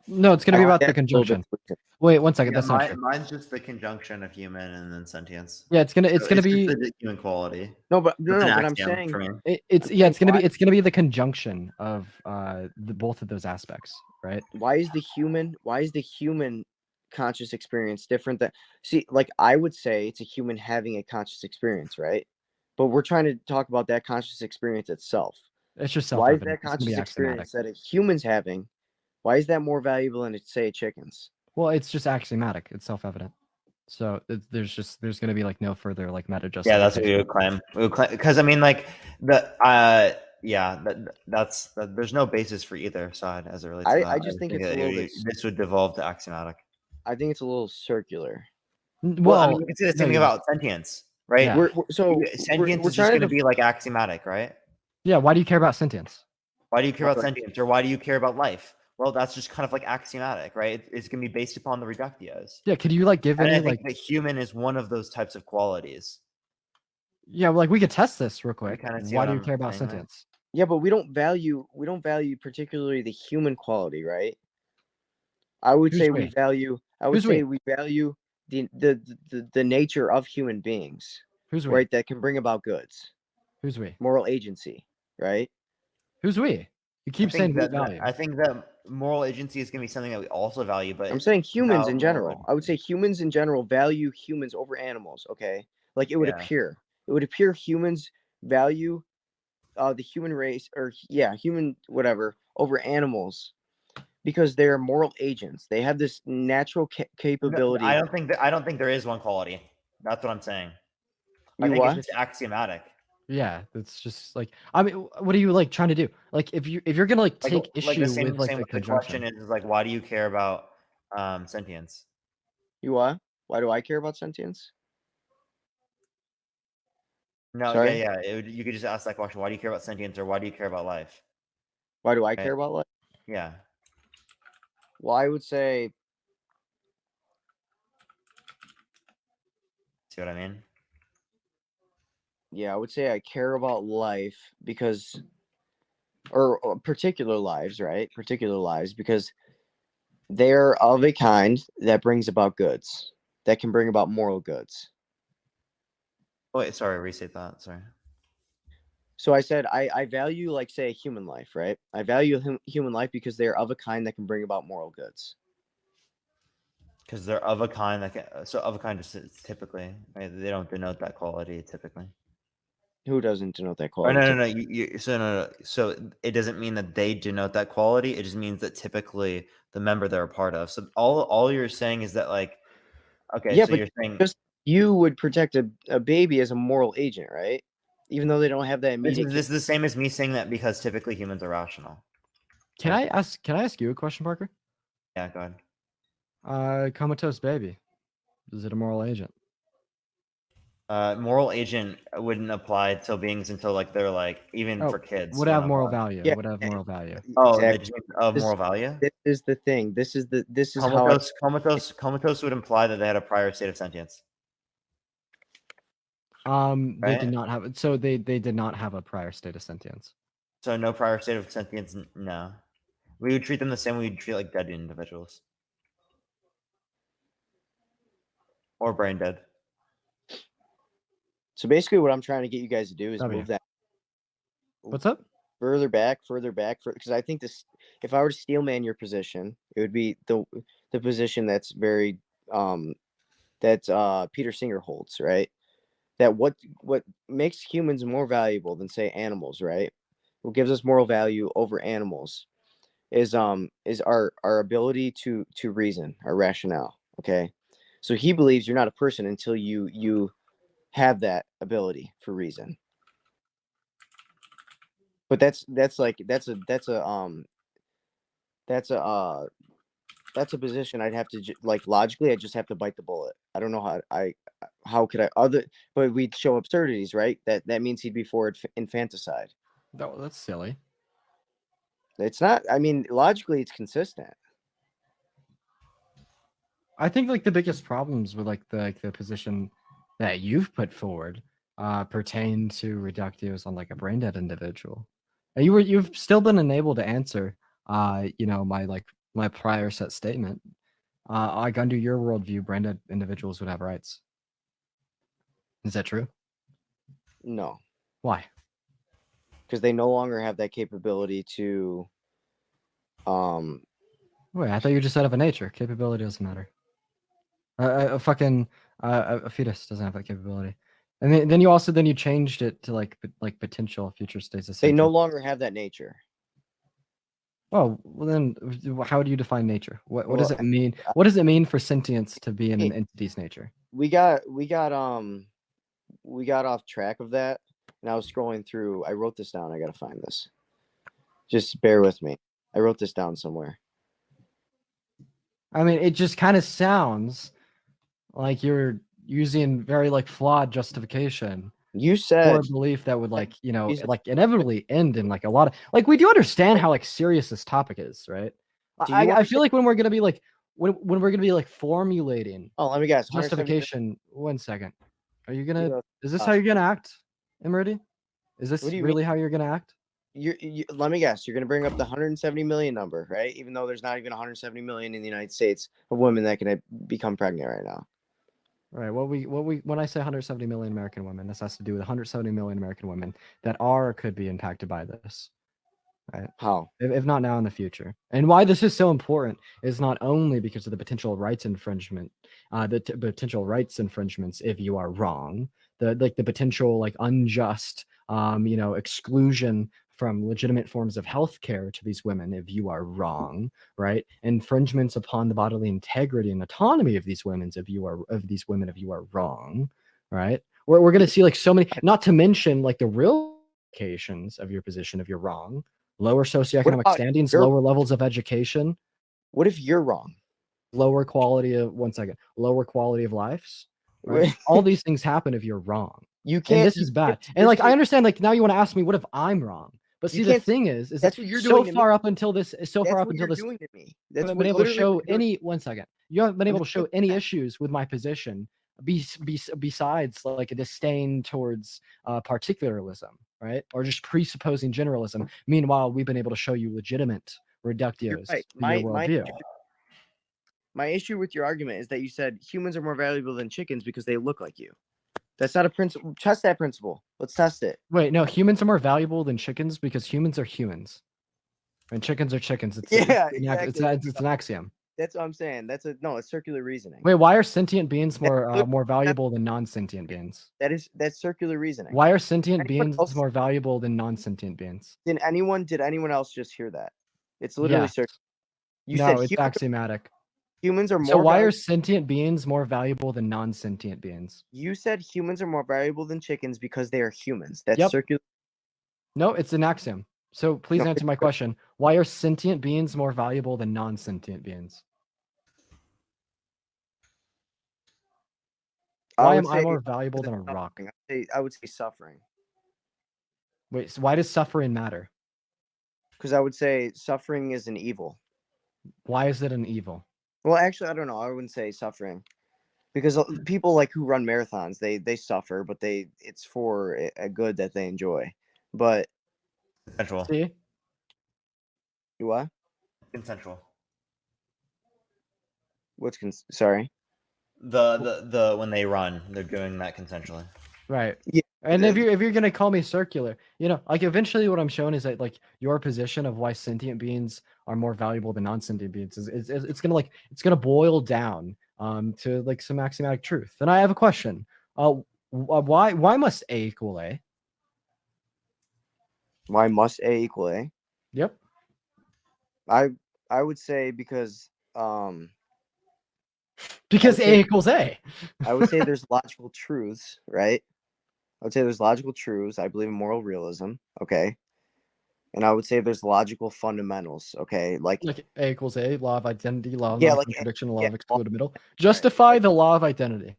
No, it's gonna be about the That's a little bit conjunction. twisted. Wait, one second. Yeah, That's not true. mine's just the conjunction of human and then sentience. Yeah, it's gonna So be just the human quality. No, but That's an but I'm axiom saying for me. it's I'm saying it's gonna be the conjunction of the both of those aspects, right? why is the human conscious experience different than, see, like, I would say it's a human having a conscious experience, right? But we're trying to talk about that conscious experience itself. It's just Why is self-evident. that It's gonna be conscious axiomatic. experience that a human's having, why is that more valuable than, say, a chicken's? Well, it's just axiomatic. It's self-evident. So there's gonna be like no further like meta justification. Yeah, that's what we would claim. Because I mean, like there's no basis for either side as it relates to that. I just think it's a little bit. This would devolve to axiomatic. I think it's a little circular. Well, I mean, you can say the same thing you- about sentience, right? Yeah. We're Sentience we're is just trying going to to be like axiomatic, right? Yeah, why do you care about sentience? Why do you care about Right. sentience, or why do you care about life? Well, that's just kind of like axiomatic, right? It's going to be based upon the reductios. Yeah, could you like give And I any think like that human is one of those types of qualities. yeah, like we could test this real quick. kinda see Why what do you I'm care about saying there? sentience? Yeah, but we don't value particularly the human quality, right? I would Who's say we? we value. I would Who's say we? we value the nature of human beings, Who's we? right? That can bring about goods, Who's we? moral agency, right? Who's we? You keep saying we value. I think that moral agency is going to be something that we also value, but I'm saying humans without in moral general. I would say humans in general value humans over animals. Okay, like it would Yeah. appear. It would appear humans value the human race, or human whatever, over animals because they are moral agents. They have this natural capability. I don't think there is one quality. That's what I'm saying. I You think what? it's just axiomatic. Yeah, it's just like I mean, what are you like trying to do? Like if you're gonna like take Like issue the same, with like same the with the question conjunction. is like, why do you care about sentience? You what? Why do I care about sentience? No, Sorry? yeah. You could just ask that question. Why do you care about sentience, or why do you care about life? Why do I Right. care about life? Yeah. Well, I would say, See what I mean? I would say I care about life because, or particular lives, right? Particular lives because they're of a kind that brings about goods, that can bring about moral goods. Oh, wait, sorry, restate that. Sorry. So I said I value, like, say, a human life, right? I value human life because they're of a kind that can bring about moral goods. Because they're of a kind that can, so of a kind is typically, right? They don't denote that quality typically. Who doesn't denote that Or quality? no. So it doesn't mean that they denote that quality. It just means that typically the member they're a part of. So all you're saying is that, like, okay, Yeah, so but you're saying you would protect a baby as a moral agent, right? Even though they don't have that This immediate. is the same as me saying that because typically humans are rational. Can I ask you a question, Parker? Yeah, go ahead. Comatose baby. Is it a moral agent? Moral agent wouldn't apply to beings until like they're like even Oh, for kids. Would one have on moral one. value. Yeah, Would have moral value. Oh, exactly. of This- moral value. This is the thing. This is how I, Comatose would imply that they had a prior state of sentience. They Right? did not have. So they did not have a prior state of sentience. So no prior state of sentience. No, we would treat them the same way we'd treat like dead individuals or brain dead. so basically what I'm trying to get you guys to do is W. move that What's up? further back, because I think this, if I were to steel man your position, it would be the position that's very that Peter Singer holds, right? That what makes humans more valuable than say animals, right? What gives us moral value over animals is our ability to reason, our rationale. Okay, so he believes you're not a person until you have that ability for reason. But that's a position I'd have to like logically. I just have to bite the bullet. I don't know how could I other, but we'd show absurdities, right? That means he'd be for infanticide. That's silly. It's not. I mean, logically, it's consistent. I think like the biggest problems with like the position that you've put forward pertain to reductives on like a brain dead individual. And you've still been unable to answer my prior set statement. Like under your worldview, brain dead individuals would have rights. Is that true? No, Why? because they no longer have that capability to. Wait, I thought you just said of a nature. Capability doesn't matter. A fetus doesn't have that capability. And then you changed it to like potential future states of They no sentience. longer have that nature. Oh, well then how do you define nature? What does Well, it mean? What does it mean for sentience to be in an entity's nature? we got off track of that, and I was scrolling through. I wrote this down. I gotta find this. Just bear with me. I wrote this down somewhere. I mean, it just kind of sounds like you're using very like flawed justification You for said a belief that would like Use it. like inevitably end in like a lot of like we do understand how like serious this topic is, right? Do you I feel like when we're gonna be like when we're gonna be like formulating Oh, let me guess. 170 justification. 1 second. Are you gonna? Zero. Is this how you're gonna act, Emerity? Is this What do you really how you're gonna act? Let me guess. You're going to bring up the 170 million number, right? Even though there's not even 170 million in the United States of women that can become pregnant right now. Right. When I say 170 million American women, this has to do with 170 million American women that are or could be impacted by this. Right. How? If not now, in the future. And why this is so important is not only because of the potential rights infringement, potential rights infringements if you are wrong, the potential like unjust exclusion from legitimate forms of healthcare to these women if you are wrong, right? Infringements upon the bodily integrity and autonomy of these women if you are wrong, right? We're gonna see like so many, not to mention like the real implications of your position if you're wrong. Lower socioeconomic about standings, your- lower levels of education, What if you're wrong? lower quality of lower quality of lives. Right? All these things happen if you're wrong. You can't. And this is bad. And like I understand, like now you want to ask me, what if I'm wrong? But You see, the can't- thing is that's that what you're so doing to far me. up until this, That's what you're this, doing to me. you That's haven't what been able to literally show what you're doing. 1 second. You haven't been able to just show saying any that. issues with my position, besides like a disdain towards particularism, right? Or just presupposing generalism. Meanwhile, we've been able to show you legitimate reductios right. to your worldview. My issue with your argument is that you said humans are more valuable than chickens because they look like you. That's not a principle. Test that principle. Let's test it. Wait, no, humans are more valuable than chickens because humans are humans, and chickens are chickens. It's it's an axiom. That's what I'm saying. It's circular reasoning. Wait, why are sentient beings more Look, more valuable than non-sentient beings? That's circular reasoning. Why are sentient Anyone beings else- more valuable than non-sentient beings? Did anyone else just hear that? It's literally Yeah. circular. You No, said it's humans axiomatic. Humans are more. So why are valuable. sentient beings more valuable than non-sentient beings? You said humans are more valuable than chickens because they are humans. That's Yep. circular. No, it's an axiom. So please No, answer my question. Why are sentient beings more valuable than non-sentient beings? Why am I more valuable than a rock? I would say suffering. Wait, so why does suffering matter? Because I would say suffering is an evil. Why is it an evil? Well, actually, I don't know. I wouldn't say suffering. Because people like who run marathons, they suffer, but it's for a good that they enjoy. But Consensual. See? what? Consensual. Sorry. The when they run, they're doing that consensually. Right. Yeah. And if you're gonna call me circular, like eventually what I'm showing is that like your position of why sentient beings are more valuable than non-sentient beings is it's gonna boil down to like some axiomatic truth. And I have a question. Why must A equal A? Why must A equal A? Yep. I would say because Because would A say- equals A. I would say there's logical truths, right? I would say there's logical truths. I believe in moral realism, okay? And I would say there's logical fundamentals, okay? Like A equals A, law of identity, law of Yeah, like, non-contradiction, law yeah, of excludability. Justify the law of identity.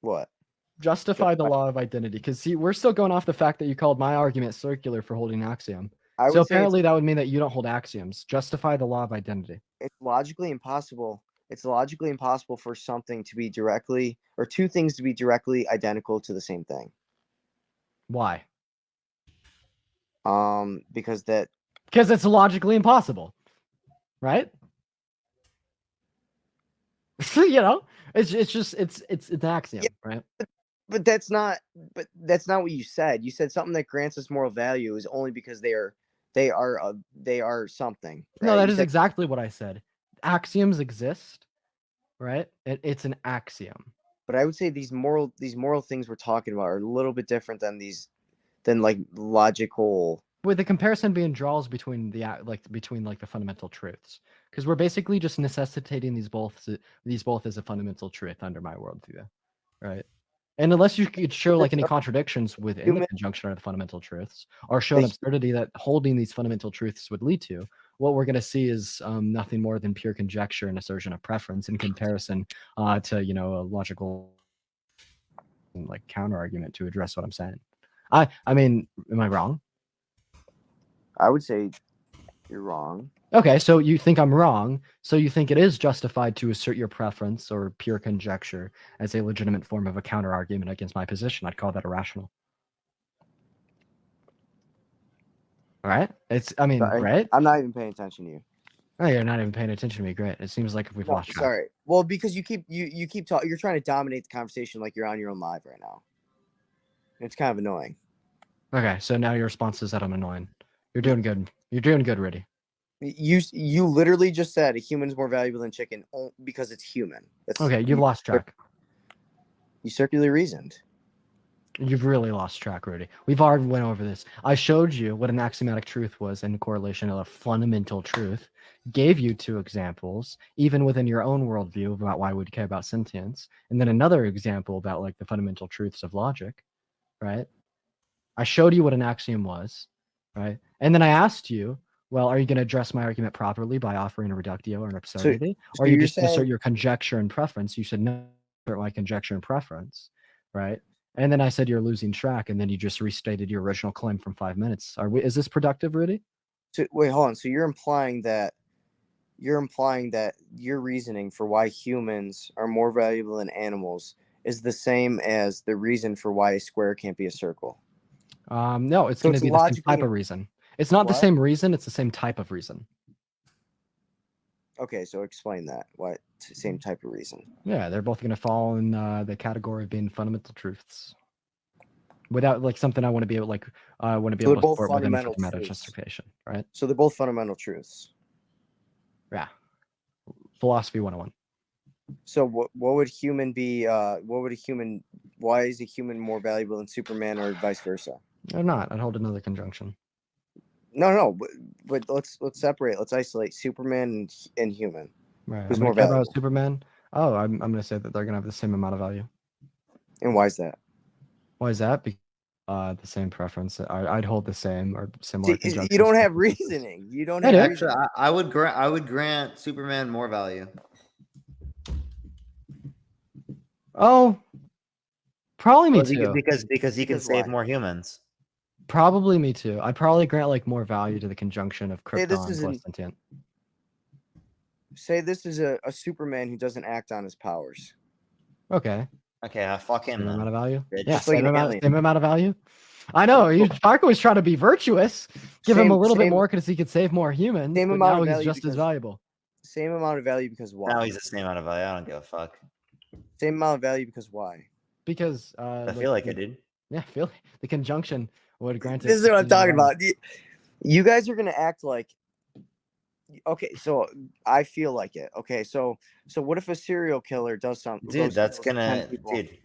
what? Justify the law of identity. Because see, we're still going off the fact that you called my argument circular for holding axiom. I So would say apparently that would mean that you don't hold axioms. Justify the law of identity. it's logically impossible. It's logically impossible for something to be directly, or two things to be directly identical to the same thing. Why? Because it's logically impossible, right? It's an axiom, right? but that's not what you said. You said something that grants us moral value is only because they are something. Right? No, that You is said- exactly what I said. Axioms exist, right? It's an axiom. But I would say these moral things we're talking about are a little bit different than like logical. With the comparison being draws between the fundamental truths, because we're basically just necessitating these both as a fundamental truth under my worldview, right? And unless you could show like any contradictions within the conjunction of the fundamental truths, or show an absurdity that holding these fundamental truths would lead to, what we're going to see is nothing more than pure conjecture and assertion of preference in comparison to a logical like counter argument to address what I'm saying. I mean, am I wrong? I would say you're wrong. Okay, so you think I'm wrong. So you think it is justified to assert your preference or pure conjecture as a legitimate form of a counter argument against my position. I'd call that irrational. All right? Right? I'm not even paying attention to you. Oh, you're not even paying attention to me. Great. It seems like we've lost track. Sorry. Well, because you keep talking. You're trying to dominate the conversation like you're on your own live right now. It's kind of annoying. Okay, so now your response is that I'm annoying. You're doing good. You're doing good, Riddy. You literally just said a human's more valuable than chicken because it's human. Okay, you've lost track. You circularly reasoned. You've really lost track, Rudy. We've already went over this. I showed you what an axiomatic truth was in correlation to a fundamental truth, gave you two examples, even within your own worldview about why we'd care about sentience, and then another example about like the fundamental truths of logic, right? I showed you what an axiom was, right? And then I asked you, well, are you going to address my argument properly by offering a reductio or an absurdity? Or are you just going to assert your conjecture and preference? You said no, assert my conjecture and preference, right? And then I said you're losing track, and then you just restated your original claim from 5 minutes. Is this productive, Rudy? So wait, hold on. So you're implying that your reasoning for why humans are more valuable than animals is the same as the reason for why a square can't be a circle. No, it's going to be the same type of reason. It's not the same reason. It's the same type of reason. Okay, so explain that. What same type of reason? Yeah, they're both going to fall in the category of being fundamental truths. Without like something I want to be able to support with informative justification, right? So they're both fundamental truths. Yeah. Philosophy 101. So what would human be? Why is a human more valuable than Superman or vice versa? They're not. I'd hold another conjunction. No, but let's separate. Let's isolate Superman and human. Right. Who's I'm more gonna care about valuable? Superman. Oh, I'm gonna say that they're gonna have the same amount of value. And why is that? Why is that? Because the same preference. I'd hold the same or similar See, conjunctions. you don't have preferences. reasoning. You don't I have do. Actually, reasoning. I would grant Superman more value. Oh, probably me Well, too. because he can Because save why? more humans. Probably me too. I'd probably grant like more value to the conjunction of Say this Krypton is plus sentient. Say this is a Superman who doesn't act on his powers. Okay. Okay, fuck Same him amount then. of value. Bitch. Yeah, Just like same an amount. alien. Same amount of value. I know. Parker was trying to be virtuous. Give him a little bit more because he could save more humans. Same But amount now of he's value just as because- valuable. Same amount of value because why? Now he's the same amount of value. I don't give a fuck. Same amount of value because why? Because I feel like it, dude. Yeah, feel the conjunction would grant it. This is what I'm superior talking value. about. You guys are gonna act like. Okay, so I feel like it. Okay, so what if a serial killer does something? Dude, that's kills 10 gonna, people? dude.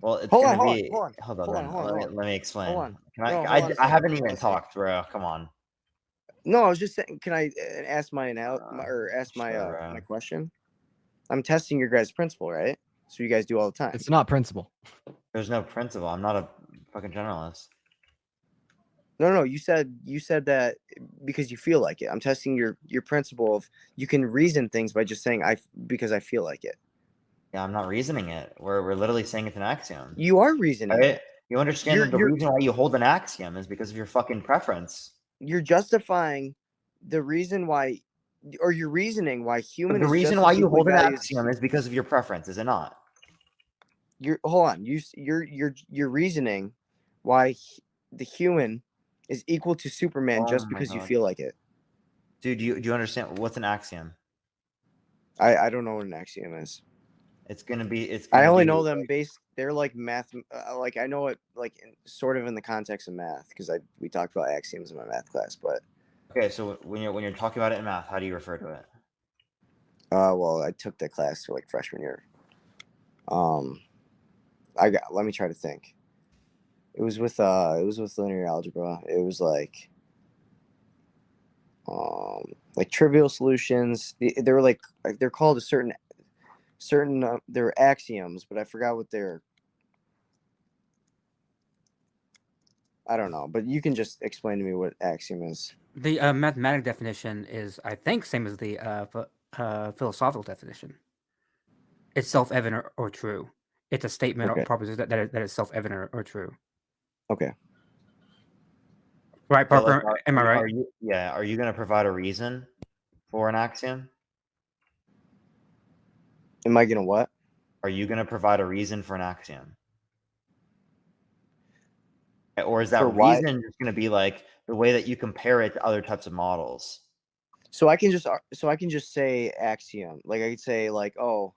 Well, it's Hold gonna on, be. hold on, Hold on, hold on, man. hold on, hold on. Let me explain. Hold on. Can I? No, hold on a I second, haven't hold on even a second. talked, bro. Come on. No, I was just saying. Can I ask my Sure, my question? I'm testing your guys' principle, right? So you guys do all the time. It's not principle. There's no principle. I'm not a fucking generalist. No. You said that because you feel like it. I'm testing your principle of you can reason things by just saying because I feel like it. Yeah, I'm not reasoning it. We're literally saying it's an axiom. You are reasoning. Right? You understand You're- that the you're- reason why you hold an axiom is because of your fucking preference. You're justifying the reason why, or you're reasoning why human. The is reason just why as you equally hold an valued as- axiom is because of your preference, is it not? Hold on. You're reasoning why the human is equal to Superman Oh just my because you God. feel like it. Dude, do you understand what's an axiom? I don't know what an axiom is. It's gonna be. I only know them based. They're like math. Like I know it like sort of in the context of math because we talked about axioms in my math class. But Okay, so when you're talking about it in math, how do you refer to it? well, I took that class for like freshman year. Let me try to think. It was with linear algebra. It was like trivial solutions. They were like they're called a certain they're axioms, but I forgot what they're. I don't know, but you can just explain to me what axiom is. The mathematic definition is, I think, same as the philosophical definition. It's self-evident or true. It's a statement Okay. or proposition that is self-evident or true. Okay. Right, So, like, Parker? Am I right? Are you gonna provide a reason for an axiom? Am I gonna what? Are you gonna provide a reason for an axiom? Or is that For why? reason just gonna be like the way that you compare it to other types of models? So I can just say axiom. Like I could say like, oh,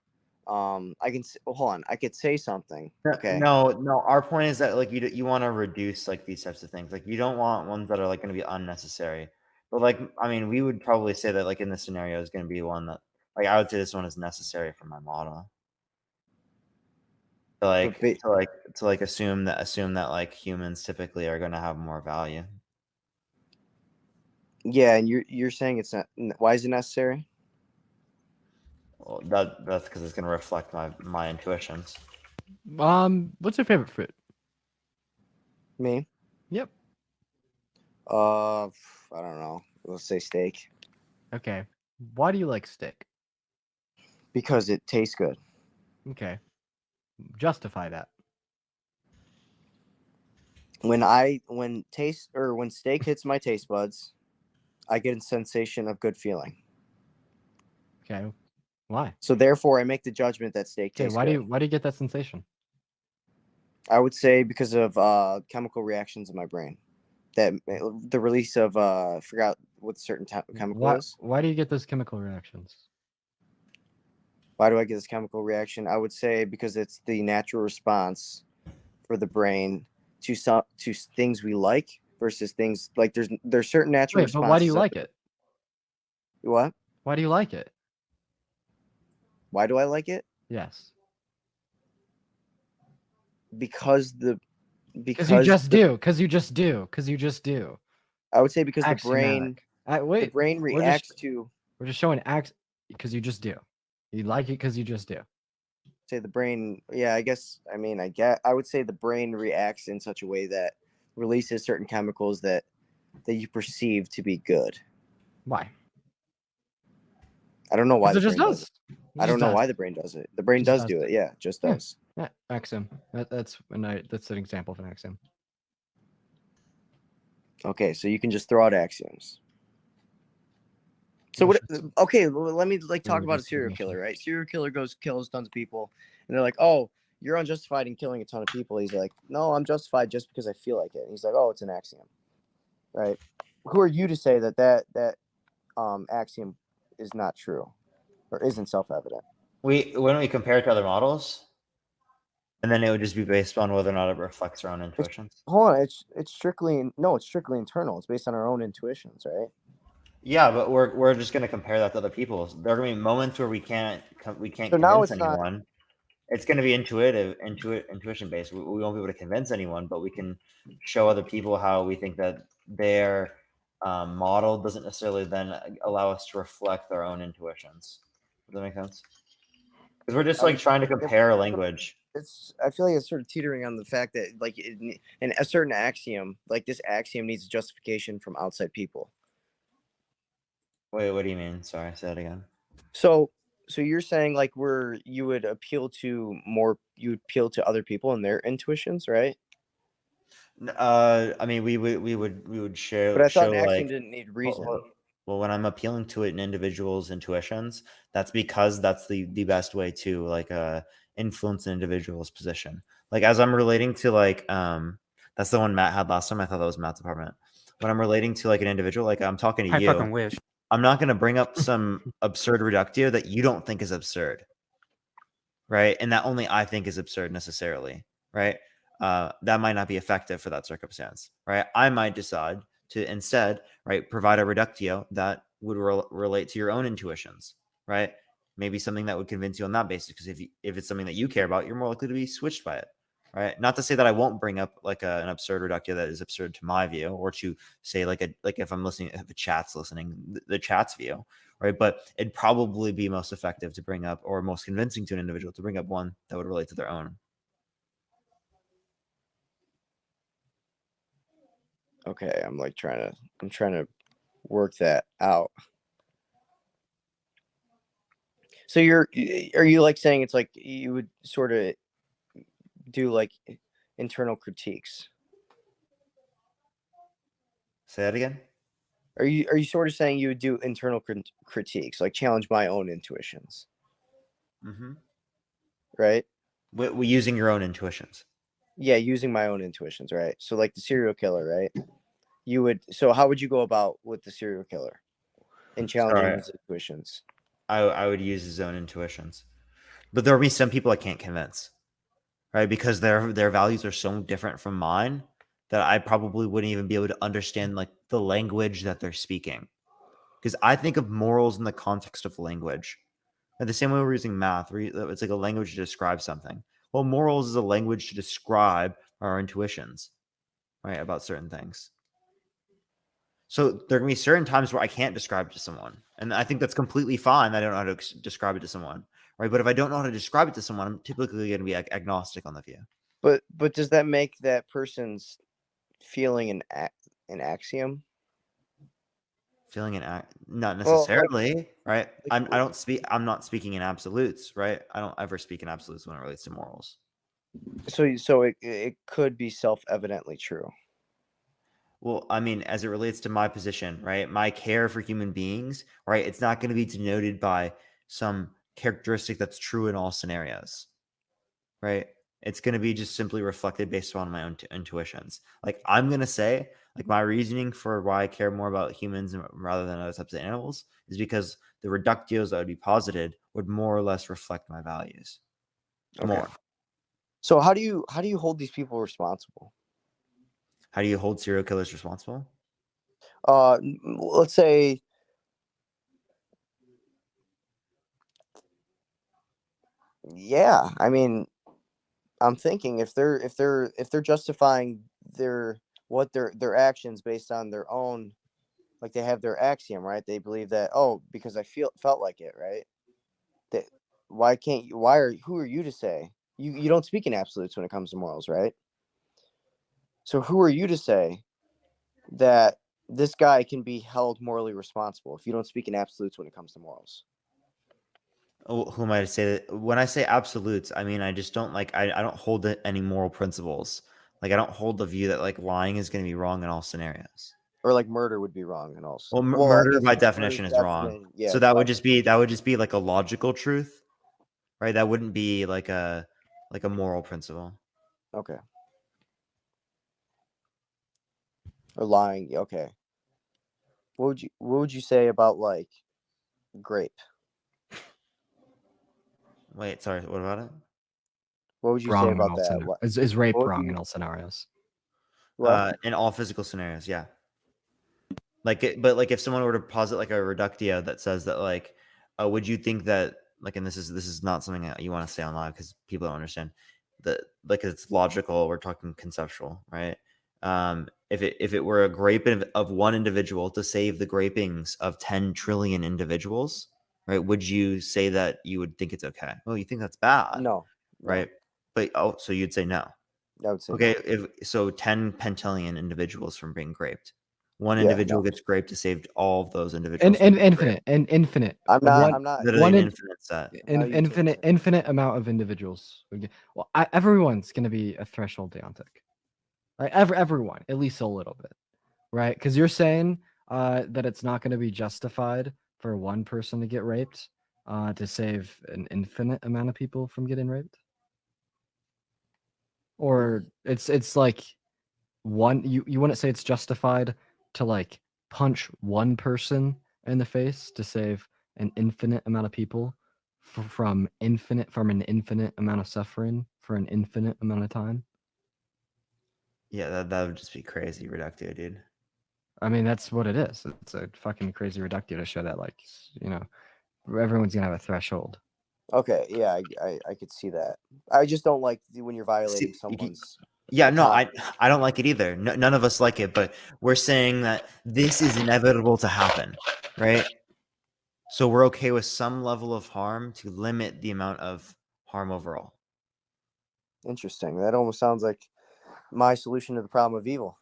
I can hold on. I could say something. Okay. No. Our point is that like you want to reduce like these types of things. Like you don't want ones that are like going to be unnecessary. But like I mean, we would probably say that like in this scenario is going to be one that like I would say this one is necessary for my model. To assume that like humans typically are going to have more value. Yeah, and you're saying it's not. Why is it necessary? Well, that's because it's going to reflect my intuitions. What's your favorite fruit? Me? Yep. I don't know. Let's say steak Okay. Why do you like steak? because it tastes good. Okay. Justify that. When steak hits my taste buds, I get a sensation of good feeling. Okay. Why? So therefore, I make the judgment that steak Okay. tastes Why good. do you get that sensation? I would say because of chemical reactions in my brain, that the release of I forgot what certain chemical is. Why do you get those chemical reactions? Why do I get this chemical reaction? I would say because it's the natural response for the brain to things we like versus things like there's certain natural responses. But why do you like it? What? Why do you like it? Why do I like it? Yes. Because you just do. Because you just do. I would say because Axiomatic. the brain reacts to. We're just showing because you just do. You like it because you just do. Say the brain, yeah, I guess, I mean, I would say the brain reacts in such a way that releases certain chemicals that you perceive to be good. Why? I don't know why Because the it just brain does it. does. I don't know why the brain does it. The brain Just does does. do it. Yeah, it just Yeah. does. Yeah, axiom. That's an example of an axiom. Okay, so you can just throw out axioms. So what? Okay, well, let me talk about a serial killer, right? Serial killer kills tons of people, and they're like, "Oh, you're unjustified in killing a ton of people." He's like, "No, I'm justified just because I feel like it." And he's like, "Oh, it's an axiom, right?" Who are you to say that axiom is not true or isn't self-evident? When we compare it to other models, and then it would just be based on whether or not it reflects our own intuitions. Hold on, it's strictly internal. It's based on our own intuitions, right? Yeah, but we're just going to compare that to other people. There are going to be moments where we can't So now convince it's not. anyone. It's going to be intuition based. We won't be able to convince anyone, but we can show other people how we think that their model doesn't necessarily then allow us to reflect our own intuitions. Does that make sense? Because we're just like trying to compare language. I feel like it's sort of teetering on the fact that like in a certain axiom, like this axiom needs justification from outside people. Wait, what do you mean? Sorry, say that again. So you're saying like you would appeal to other people and their intuitions, right? I mean, we would show. But I thought an show axiom like didn't need reason. well, when I'm appealing to an individual's intuitions, that's because that's the best way to like influence an individual's position. Like as I'm relating to like that's the one Matt had last time. I thought that was Matt's apartment. When I'm relating to like an individual, like I'm talking to I you, fucking wish. I'm not going to bring up some absurd reductio that you don't think is absurd, right? And that only I think is absurd necessarily, right? That might not be effective for that circumstance, right? I might decide to instead, right, provide a reductio that would relate to your own intuitions, right? Maybe something that would convince you on that basis, because if it's something that you care about, you're more likely to be switched by it, right? Not to say that I won't bring up like an absurd reductio that is absurd to my view, or to say like if I'm listening, if the chat's listening, the chat's view, right? But it'd probably be most effective to bring up, or most convincing to an individual to bring up one that would relate to their own. Okay, I'm trying to work that out. So are you like saying it's like you would sort of do like internal critiques? Say that again. Are you sort of saying you would do internal critiques, like challenge my own intuitions? Mm-hmm. Right? We using your own intuitions. Yeah, using my own intuitions, right? So like the serial killer, right? So how would you go about with the serial killer in challenging his intuitions? I would use his own intuitions, but there will be some people I can't convince, right? Because their values are so different from mine that I probably wouldn't even be able to understand like the language that they're speaking. Because I think of morals in the context of language. And the same way we're using math, it's like a language to describe something. Well, morals is a language to describe our intuitions, right, about certain things. So there are going to be certain times where I can't describe it to someone. And I think that's completely fine. I don't know how to describe it to someone, right? But if I don't know how to describe it to someone, I'm typically going to be agnostic on the view. But does that make that person's feeling an axiom? Feeling an not necessarily, right? I'm not speaking in absolutes, right? I don't ever speak in absolutes when it relates to morals. So it could be self-evidently true. Well, I mean, as it relates to my position, right? My care for human beings, right? It's not going to be denoted by some characteristic that's true in all scenarios, right? It's going to be just simply reflected based on my own intuitions. Like I'm going to say, like my reasoning for why I care more about humans rather than other types of animals is because the reductios that would be posited would more or less reflect my values. Okay. More. So how do you hold these people responsible? How do you hold serial killers responsible? Let's say yeah, I mean, I'm thinking if they're justifying their actions based on their own, like they have their axiom, right? They believe that, oh, because I felt like it, right? why can't you? Who are you to say? You don't speak in absolutes when it comes to morals, right? So who are you to say that this guy can be held morally responsible if you don't speak in absolutes when it comes to morals? Who am I to say that? When I say absolutes, I mean I just don't like I don't hold any moral principles. Like I don't hold the view that like lying is going to be wrong in all scenarios. Or like murder would be wrong and also. Well, Well, I murder guess by murder's definition is wrong. definitely, yeah. So that would just be like a logical truth, right? That wouldn't be like a moral principle. Okay. Or lying, okay. What would you say about like grape? Wait, sorry, what about it? What would you say Wrong in about all that? scenarios. What, Is rape what would wrong you- in all scenarios? what? In all physical scenarios, yeah. But like if someone were to posit like a reductio that says that like, would you think that like, and this is not something that you want to say on live because people don't understand that like it's logical. We're talking conceptual, right? If it were a grape of one individual to save the grapings of 10 trillion individuals, right? Would you say that you would think it's okay? Well, you think that's bad, No. right? But so you'd say no. I would say Okay, no. if so 10 pentillion individuals from being graped. One Yeah, individual no. gets graped to save all of those And individuals. from being infinite and infinite. I'm not. One I'm not. Literally one an in- infinite set. No, you infinite can't. infinite amount of individuals. Well, everyone's going to be a threshold deontic. Like everyone, at least a little bit, right? Because you're saying that it's not going to be justified for one person to get raped to save an infinite amount of people from getting raped, or it's like one. You wouldn't say it's justified to like punch one person in the face to save an infinite amount of people from an infinite amount of suffering for an infinite amount of time. Yeah, that would just be crazy reductio, dude. I mean, that's what it is. It's a fucking crazy reductio to show that, like, everyone's gonna have a threshold. Okay, yeah, I could see that. I just don't like when you're violating someone's. Yeah, no, autonomy. I don't like it either. None of us like it, but we're saying that this is inevitable to happen, right? So we're okay with some level of harm to limit the amount of harm overall. Interesting. That almost sounds like my solution to the problem of evil.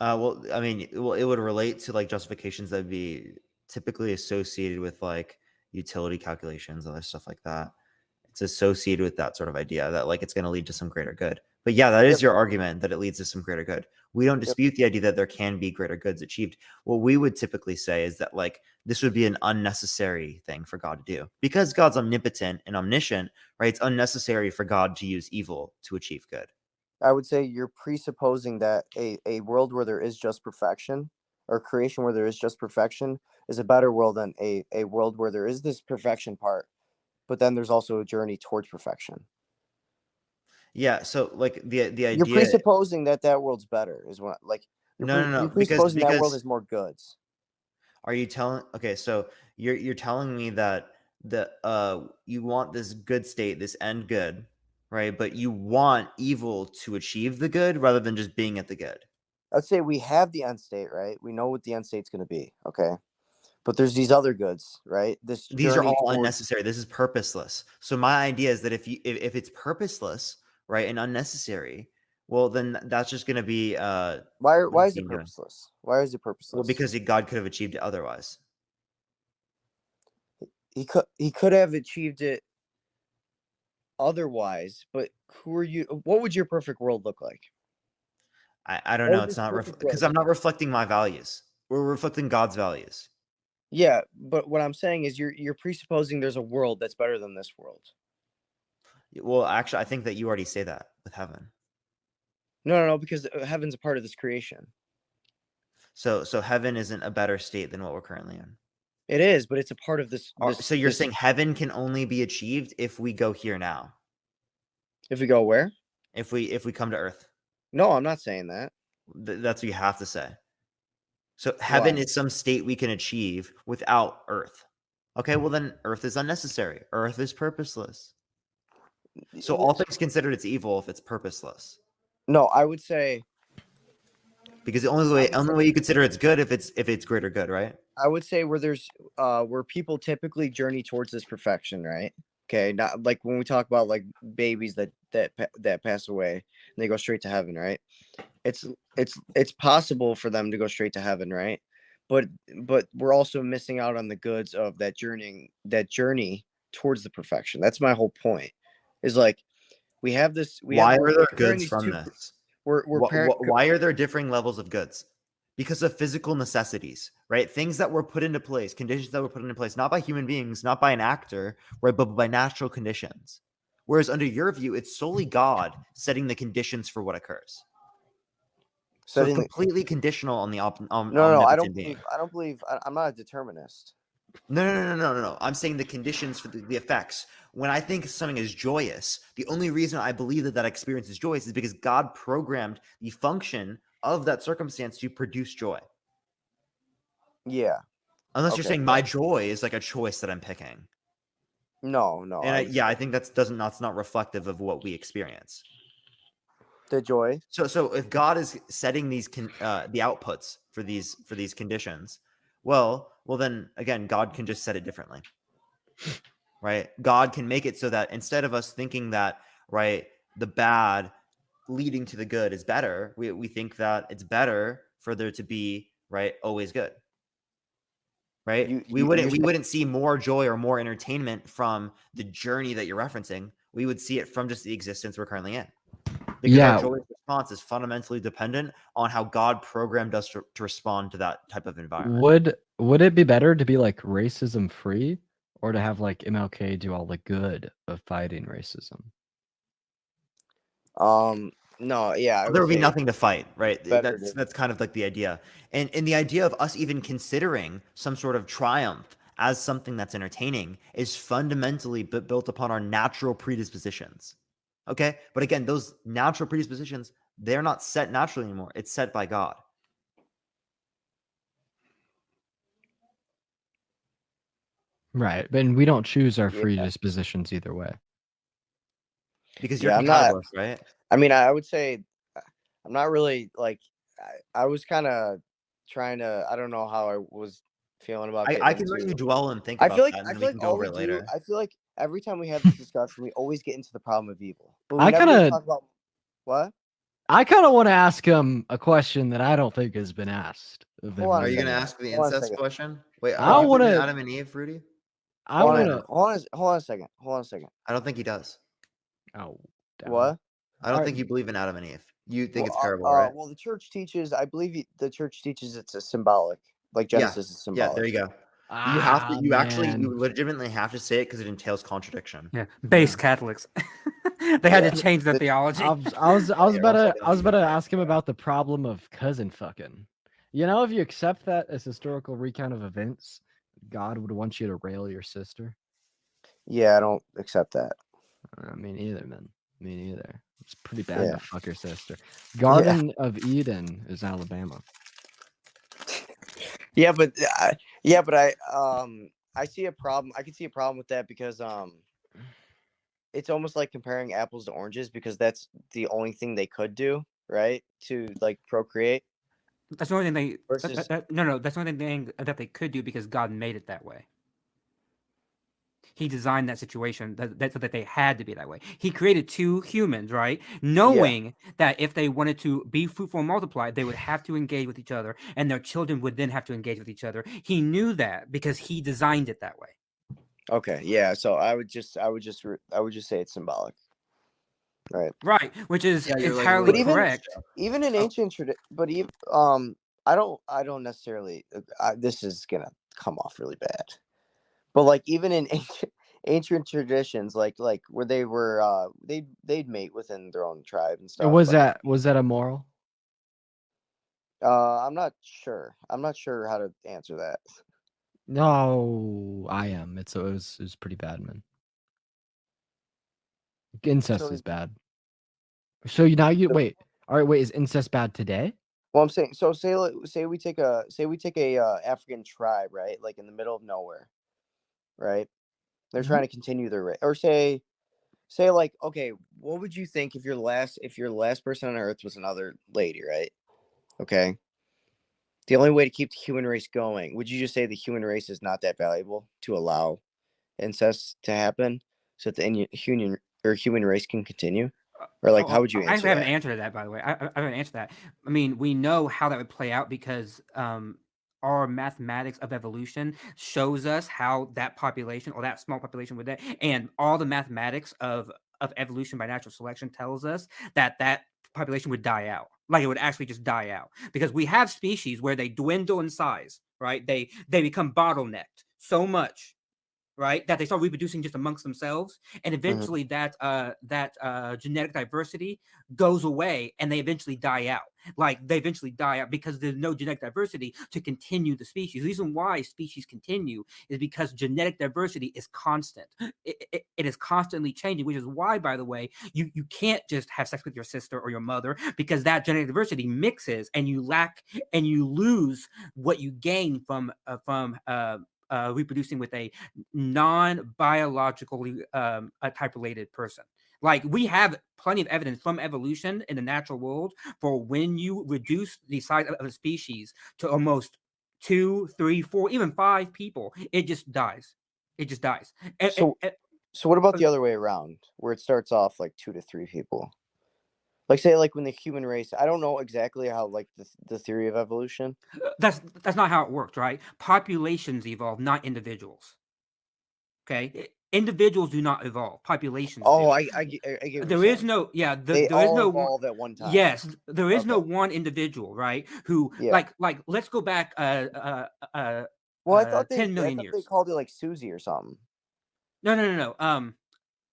Well, I mean, it would relate to like justifications that would be typically associated with like utility calculations, other stuff like that. It's associated with that sort of idea that like it's going to lead to some greater good. But yeah, that is Yep. your argument that it leads to some greater good. We don't dispute the idea that there can be greater goods achieved. What we would typically say is that like this would be an unnecessary thing for God to do because God's omnipotent and omniscient, right? It's unnecessary for God to use evil to achieve good. I would say you're presupposing that a world where there is just perfection, or creation where there is just perfection, is a better world than a world where there is this perfection part, but then there's also a journey towards perfection. Yeah. So like the idea. You're presupposing that world's better is what like No, you're presupposing that world because has more goods. are you telling? Okay, so you're telling me that you want this good state, this end good, right? But you want evil to achieve the good rather than just being at the good. I'd say we have the end state, right? We know what the end state's going to be, okay? But there's these other goods, right? This These are journey all towards unnecessary. This is purposeless. So my idea is that if it's purposeless, right, and unnecessary, well, then that's just going to be why what is it being done. purposeless? Why is it purposeless? Well, because God could have achieved it otherwise. he could have achieved it otherwise, but who are you? What would your perfect world look like? I don't What know. would It's this not perfect because world I'm not reflecting my values. We're reflecting God's values. Yeah, but what I'm saying is you're presupposing there's a world that's better than this world. Well, actually, I think that you already say that with heaven. No, because heaven's a part of this creation. So heaven isn't a better state than what we're currently in. It is, but it's a part of this. So you're saying heaven can only be achieved if we go here now. If we go where? If we come to Earth. No, I'm not saying that. That's what you have to say. So heaven is some state we can achieve without Earth. Okay, well then Earth is unnecessary. Earth is purposeless. So all things considered, it's evil if it's purposeless. No, I would say because the only way you consider it's good if it's greater good, right? I would say where there's where people typically journey towards this perfection, right? Okay, not like when we talk about like babies that pass away and they go straight to heaven, right? It's possible for them to go straight to heaven, right? But we're also missing out on the goods of that journey towards the perfection. That's my whole point. Is like we have this. Why We're are there comparing goods these from two. this? We're Why are there differing levels of goods? Because of physical necessities, right? Things that were put into place, conditions that were put into place, not by human beings, not by an actor, right, but by natural conditions. Whereas under your view, it's solely God setting the conditions for what occurs. So it's setting the, completely conditional on the no, omnipotent I don't being. believe. I don't believe. I'm not a determinist. No. I'm saying the conditions for the effects. When I think something is joyous, the only reason I believe that that experience is joyous is because God programmed the function of that circumstance to produce joy. Yeah. Unless you're Okay, saying my joy is like a choice that I'm picking. No. And I think that's not reflective of what we experience. The joy. So if God is setting these the outputs for these conditions, well then again, God can just set it differently. Right? God can make it so that instead of us thinking that, right, the bad leading to the good is better, we think that it's better for there to be, right, always good. Right? We wouldn't see more joy or more entertainment from the journey that you're referencing. We would see it from just the existence we're currently in. Because our joyous response is fundamentally dependent on how God programmed us to respond to that type of environment. Would it be better to be like racism free, or to have like MLK do all the good of fighting racism? No, yeah. There would be nothing to fight, right? Better That's kind of like the idea. And the idea of us even considering some sort of triumph as something that's entertaining is fundamentally built upon our natural predispositions. Okay? But again, those natural predispositions, they're not set naturally anymore. It's set by God. Right. But we don't choose our predispositions either way. Because you're compatibilist, right? I mean, I would say I'm not really like I was kind of trying to. I don't know how I was feeling about. I can let you dwell and think about that, and then we can go over it later. I feel like every time we have this discussion, we always get into the problem of evil, but we I never really talk about what. I kind of want to ask him a question that I don't think has been asked. Are you going to ask the incest question? Wait, I want to Adam and Eve, Rudy. Hold on a second. I don't think he does. Oh, damn. What? I don't think you believe in Adam and Eve. You think it's parable, right? Well, the church teaches. I believe the church teaches it's a symbolic, like Genesis is symbolic. Yeah, there you go. You have to. You legitimately have to say it because it entails contradiction. Yeah, Catholics. They had to change the theology. I was about to ask him about the problem of cousin fucking. You know, if you accept that as historical recount of events, God would want you to rail your sister. Yeah, I don't accept that. Me neither, man. Me neither. It's pretty bad to fuck your sister. Garden of Eden is Alabama. Yeah, but I see a problem. I can see a problem with that because it's almost like comparing apples to oranges because that's the only thing they could do, right? To like procreate. That's the only thing they. No, that's the only thing that they could do because God made it that way. He designed that situation so that they had to be that way. He created two humans, right? Knowing that if they wanted to be fruitful and multiply, they would have to engage with each other, and their children would then have to engage with each other. He knew that because he designed it that way. Okay, yeah. So I would just say it's symbolic, right? Right, which is entirely correct. Even in ancient tradition, but even I don't necessarily. This is gonna come off really bad. But like even in ancient traditions, like where they were they'd mate within their own tribe and stuff. Was that immoral? I'm not sure. I'm not sure how to answer that. No, I am. It was pretty bad, man. Incest is bad. So now you wait. All right, wait. Is incest bad today? Well, I'm saying so. Say we take a African tribe, right? Like in the middle of nowhere. Right, they're trying to continue their race, or say like, okay, what would you think if your last person on earth was another lady, right? Okay, The only way to keep the human race going, would you just say the human race is not that valuable to allow incest to happen so that the human race can continue? Or like, how would you I answer have an that? answer to that, by the way. I have an answer to that. I mean, we know how that would play out because our mathematics of evolution shows us how that population or that small population would, and all the mathematics of evolution by natural selection tells us that that population would die out. Like it would actually just die out because we have species where they dwindle in size, right? They become bottlenecked so much, right, that they start reproducing just amongst themselves, and eventually that genetic diversity goes away, and they eventually die out. Like they eventually die out because there's no genetic diversity to continue the species. The reason why species continue is because genetic diversity is constant. It is constantly changing, which is why, by the way, you can't just have sex with your sister or your mother because that genetic diversity mixes, and you lose what you gain from reproducing with a non-biologically type related person. Like we have plenty of evidence from evolution in the natural world for when you reduce the size of a species to almost 2, 3, 4, even 5 people, it just dies. It just dies. So what about the other way around, where it starts off like 2 to 3 people? Like say like when the human race, I don't know exactly how like the theory of evolution. That's not how it worked, right? Populations evolve, not individuals. Okay, individuals do not evolve. Populations do. I get what There you're is saying. no, yeah. They There is all no evolve at one time. Yes, there is no Okay. one individual, right? Who Yeah. like let's go back Well, I thought 10 million they years. called it like Susie or something. No.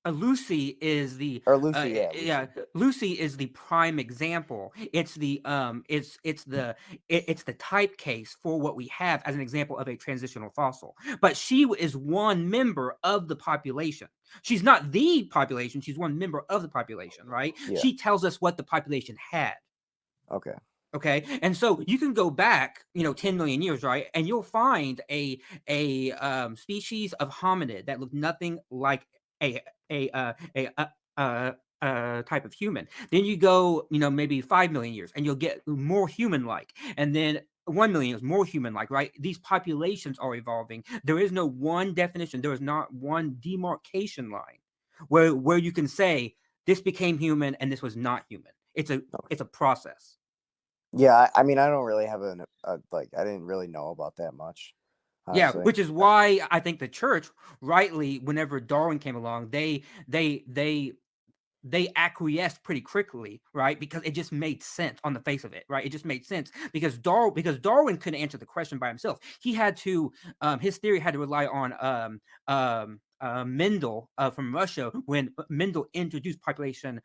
Lucy is the Or Lucy, yeah. Lucy. yeah. Lucy is the prime example. It's the it's the type case for what we have as an example of a transitional fossil. But she is one member of the population. She's not the population. She's one member of the population, right? Yeah. She tells us what the population had. Okay. Okay, and so you can go back, 10 million years, right, and you'll find a species of hominid that looked nothing like a type of human. Then you go, maybe 5 million years, and you'll get more human-like, and then 1 million years more human-like, right? These populations are evolving. There is no one definition. There is not one demarcation line where you can say this became human and this was not human. It's a process. Yeah, I mean, I don't really have I didn't really know about that much. Honestly. Yeah, which is why I think the church, rightly, whenever Darwin came along, they acquiesced pretty quickly, right? Because it just made sense on the face of it, right? It just made sense because Darwin couldn't answer the question by himself. He had to, his theory had to rely on Mendel from Russia when Mendel introduced population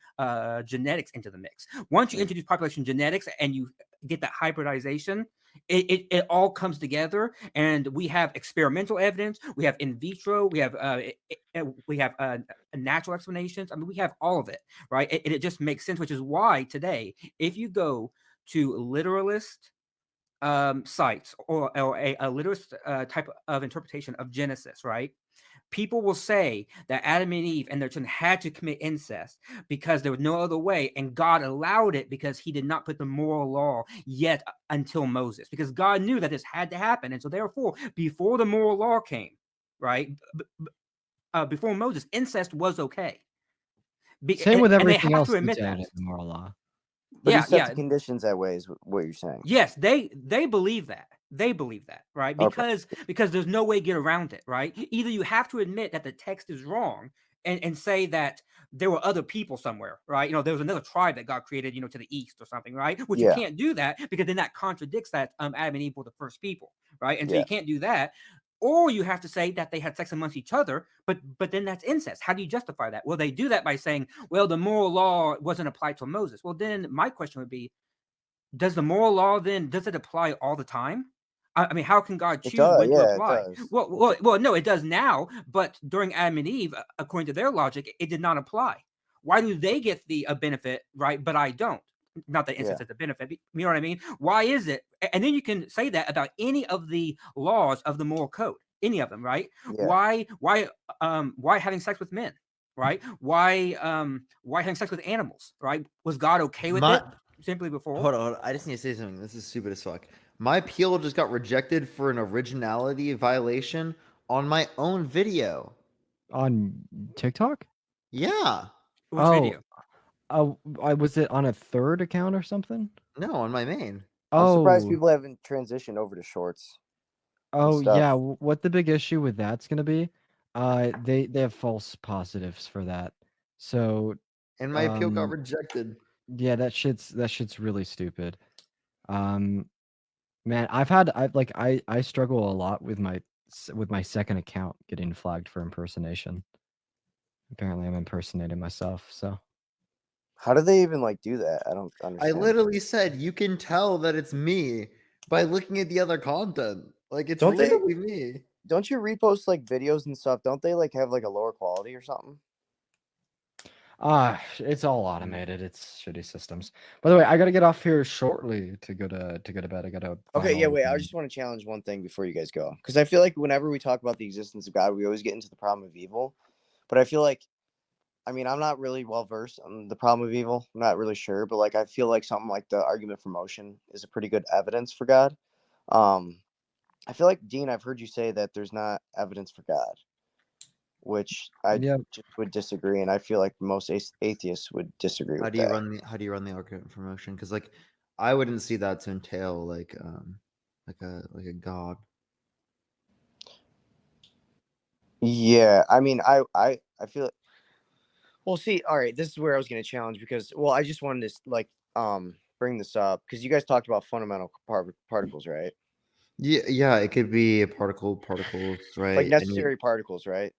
genetics into the mix. Once you introduce population genetics and you get that hybridization, it all comes together, and we have experimental evidence, we have in vitro, we have natural explanations. I mean, we have all of it, right? It just makes sense, which is why today, if you go to literalist sites or a literalist type of interpretation of Genesis, right? People will say that Adam and Eve and their children had to commit incest because there was no other way, and God allowed it because he did not put the moral law yet until Moses, because God knew that this had to happen. And so therefore, before the moral law came, right, before Moses, incest was okay. Same with everything else to admit that's that. added in the moral law. But he set the conditions that way, is what you're saying. Yes, they believe that. They believe that, right? Because there's no way to get around it, right? Either you have to admit that the text is wrong and say that there were other people somewhere, right? There was another tribe that God created, to the east or something, right? Which you can't do that because then that contradicts that Adam and Eve were the first people, right? And so you can't do that. Or you have to say that they had sex amongst each other, but then that's incest. How do you justify that? Well, they do that by saying, well, the moral law wasn't applied to Moses. Well, then my question would be, does the moral law then, does it apply all the time? I mean, how can God choose when to apply? It does. Well, no, it does now, but during Adam and Eve, according to their logic, it did not apply. Why do they get the benefit, right, but I don't? Not that incest is a benefit, you know what I mean? Why is it? And then you can say that about any of the laws of the moral code, any of them, right? Yeah. Why having sex with men, right? Why having sex with animals, right? Was God okay with it simply before? Hold on. I just need to say something. This is stupid as fuck. My appeal just got rejected for an originality violation on my own video. On TikTok? Yeah. Which Oh, video? was it on a third account or something? No, on my main. I'm surprised Oh, people haven't transitioned over to shorts. oh stuff. yeah. What the big issue with that's gonna be? They have false positives for that. So And my appeal got Um, rejected. yeah, that shit's really stupid. Man, I struggle a lot with my second account getting flagged for impersonation. Apparently, I'm impersonating myself. So How do they even like do that? I don't I understand. literally said you can tell that it's me by looking at the other content. Like it's Don't they- really me. Don't you repost like videos and stuff? Don't they like have like a lower quality or something? it's all automated. It's shitty systems. By the way, I gotta get off here shortly to go to bed. I gotta. Okay, find yeah, all wait. I the- just want to challenge one thing before you guys go, because I feel like whenever we talk about the existence of God, we always get into the problem of evil. But I feel like, I mean, I'm not really well versed on the problem of evil. I'm not really sure, but like I feel like something like the argument for motion is a pretty good evidence for God. I feel like Dean, I've heard you say that there's not evidence for God, which I Yeah. just would disagree, and I feel like most atheists would disagree How with do you that. run the argument for motion? Because like I wouldn't see that to entail like a god. Yeah, I mean, I feel it. Well, see, all right, this is where I was going to challenge because, well, I just wanted to like bring this up because you guys talked about fundamental particles, right? Yeah, it could be particles, right? Like necessary particles, right?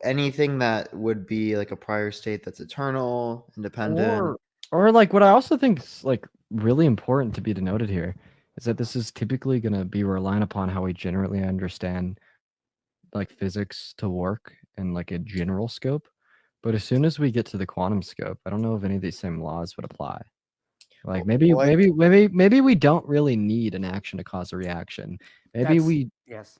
Anything that would be like a prior state that's eternal, independent. Or like what I also think is like really important to be denoted here is that this is typically going to be relying upon how we generally understand like physics to work in like a general scope. But as soon as we get to the quantum scope, I don't know if any of these same laws would apply. Like maybe we don't really need an action to cause a reaction. Maybe we Yes.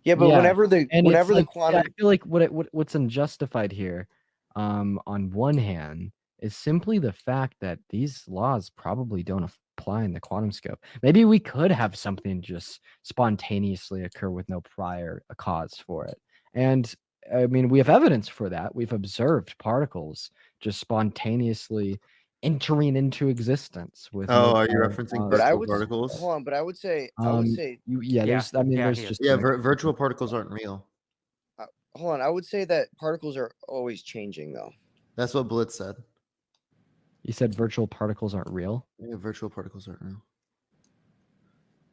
Yeah, but Yeah, whenever the and whenever it's the like, quantum, I feel like what's unjustified here, on one hand, is simply the fact that these laws probably don't apply in the quantum scope. Maybe we could have something just spontaneously occur with no prior cause for it. And I mean, we have evidence for that. We've observed particles just spontaneously entering into existence with Oh, no are you prior referencing cause. but I virtual would particles? hold on, but I would say Yeah, there's I mean, yeah, there's he is. just Yeah, an virtual particles aren't real. hold on, I would say that particles are always changing though. That's what Blitz said. You said virtual particles aren't real? Yeah, virtual particles aren't real.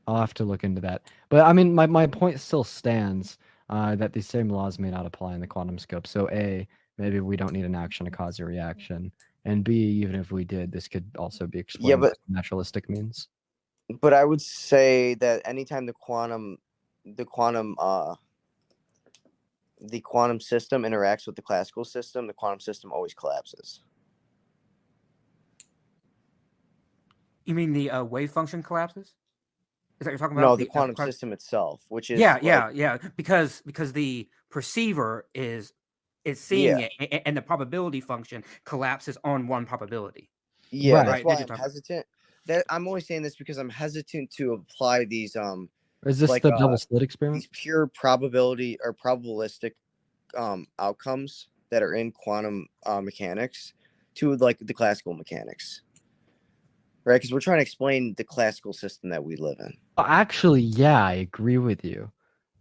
I'll have to look into that. But I mean, my point still stands that these same laws may not apply in the quantum scope. So A, maybe we don't need an action to cause a reaction. And B, even if we did, this could also be explained by naturalistic means. But I would say that anytime the quantum system interacts with the classical system, the quantum system always collapses. You mean the wave function collapses? Is that what you're talking about? No, the quantum system itself, which is yeah, because the perceiver is seeing it, and the probability function collapses on one probability. Yeah, Right. that's why I'm About. hesitant. That I'm only saying this because I'm hesitant to apply these Is this like, the double slit experiment? these pure probability or probabilistic outcomes that are in quantum mechanics to like the classical mechanics, right? Because we're trying to explain the classical system that we live in. Actually, yeah, I agree with you.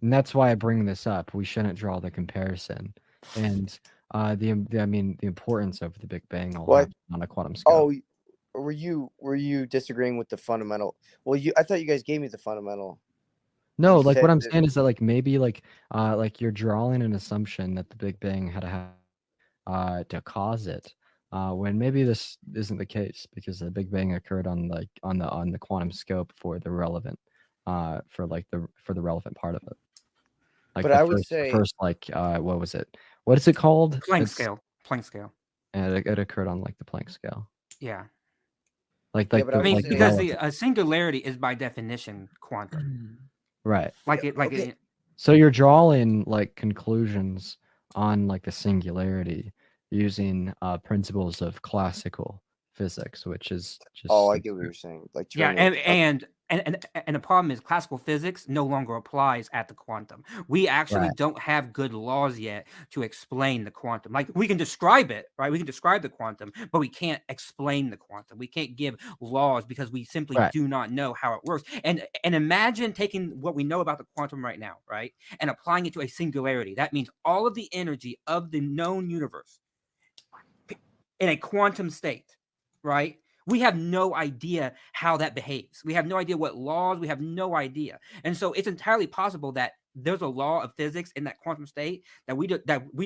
And that's why I bring this up. We shouldn't draw the comparison. And the importance of the Big Bang all happen on a quantum scale. Oh, were you disagreeing with the fundamental? Well, I thought you guys gave me the fundamental. No, like what I'm saying is that like maybe like you're drawing an assumption that the Big Bang had to cause it, when maybe this isn't the case because the Big Bang occurred on the quantum scope for the relevant for the relevant part of it. Like but I would say first like what was it? What is it called? Planck scale. Planck scale. And it occurred on like the Planck scale. Yeah. Like but I mean, because the singularity is by definition quantum. Right. Like so you're drawing like conclusions on like the singularity using principles of classical physics, which is just I get what you're saying. Like yeah, and And the problem is classical physics no longer applies at the quantum. We actually Right. don't have good laws yet to explain the quantum. Like we can describe it, right? We can describe the quantum, but we can't explain the quantum. We can't give laws because we simply Right. do not know how it works. And imagine taking what we know about the quantum right now, right? And applying it to a singularity. That means all of the energy of the known universe in a quantum state, right? We have no idea how that behaves. We have no idea what laws, we have no idea. And so it's entirely possible that there's a law of physics in that quantum state that we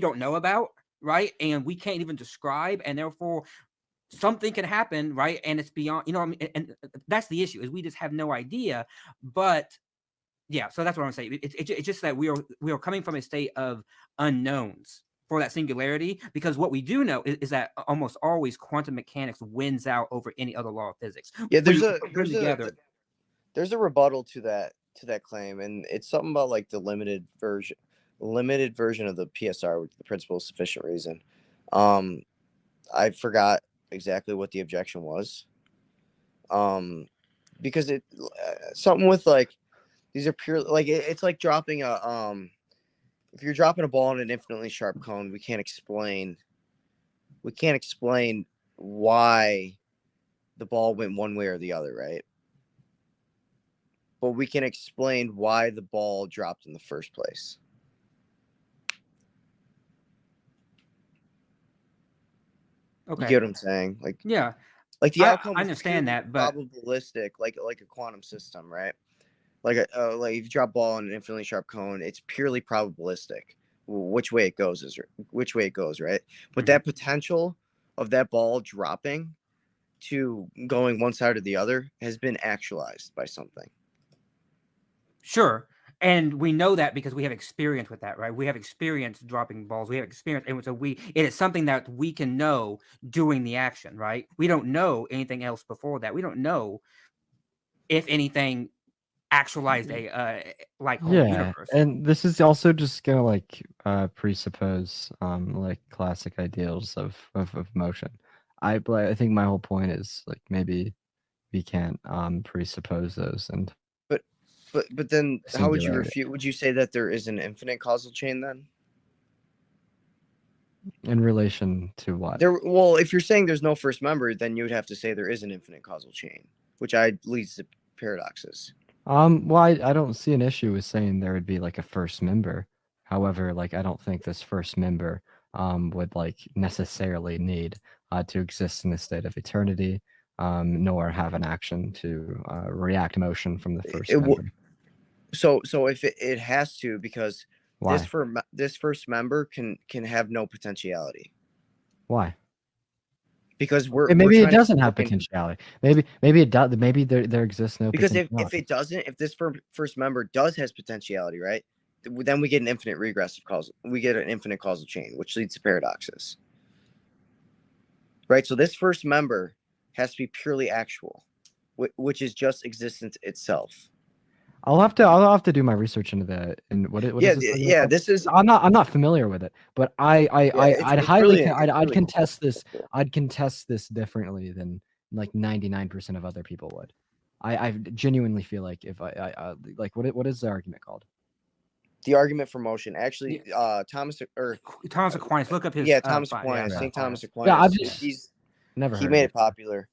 don't know about, right? And we can't even describe, and therefore something can happen, right? And it's beyond, you know what I mean? And that's the issue, is we just have no idea. But yeah, so that's what I'm saying. It's just that we are coming from a state of unknowns for that singularity, because what we do know is that almost always quantum mechanics wins out over any other law of physics. Yeah, When you put them together. there's a rebuttal to that claim, and it's something about like the limited version of the PSR, with the principle of sufficient reason. I forgot exactly what the objection was. Because it something with like, these are pure, like it's like dropping a if you're dropping a ball in an infinitely sharp cone, we can't explain why the ball went one way or the other, right? But we can explain why the ball dropped in the first place. Okay. You get what I'm saying? Like, yeah, like the outcome I is understand purely that, but probabilistic, like a quantum system, right? Like like if you drop a ball in an infinitely sharp cone, it's purely probabilistic. Which way it goes, right? But that potential of that ball dropping to going one side or the other has been actualized by something. sure. And we know that because we have experience with that, right? We have experience dropping balls. We have experience, and so it is something that we can know doing the action, right? We don't know anything else before that. We don't know if anything actualized a like whole Yeah, universe. and this is also just gonna like presuppose like classic ideals of motion. But I think my whole point is like maybe we can't presuppose those and But then how would you singularity. refute? Would you say that there is an infinite causal chain then? In relation to what? Well, if you're saying there's no first member, then you would have to say there is an infinite causal chain, which leads to paradoxes. Well, I don't see an issue with saying there would be like a first member. However, like I don't think this first member would like necessarily need to exist in a state of eternity, nor have an action to react motion from the first member. So if it has to, because Why? this first member can have no potentiality. Why? Because maybe it doesn't have potentiality. Maybe it does. Maybe there exists no. Because if it doesn't, if this first member has potentiality, right? Then we get an infinite regressive causal. We get an infinite causal chain, which leads to paradoxes. Right. So this first member has to be purely actual, which is just existence itself. I'll have to do my research into that. And what is this? Yeah. This is. I'm not familiar with it, but I'd contest this. I'd contest this differently than like 99% of other people would. I genuinely feel like if I like what is the argument called? The argument for motion. Actually, Thomas Aquinas. Look up his. Thomas Aquinas. Yeah, St. Thomas Aquinas. Yeah, he's never. He made it popular.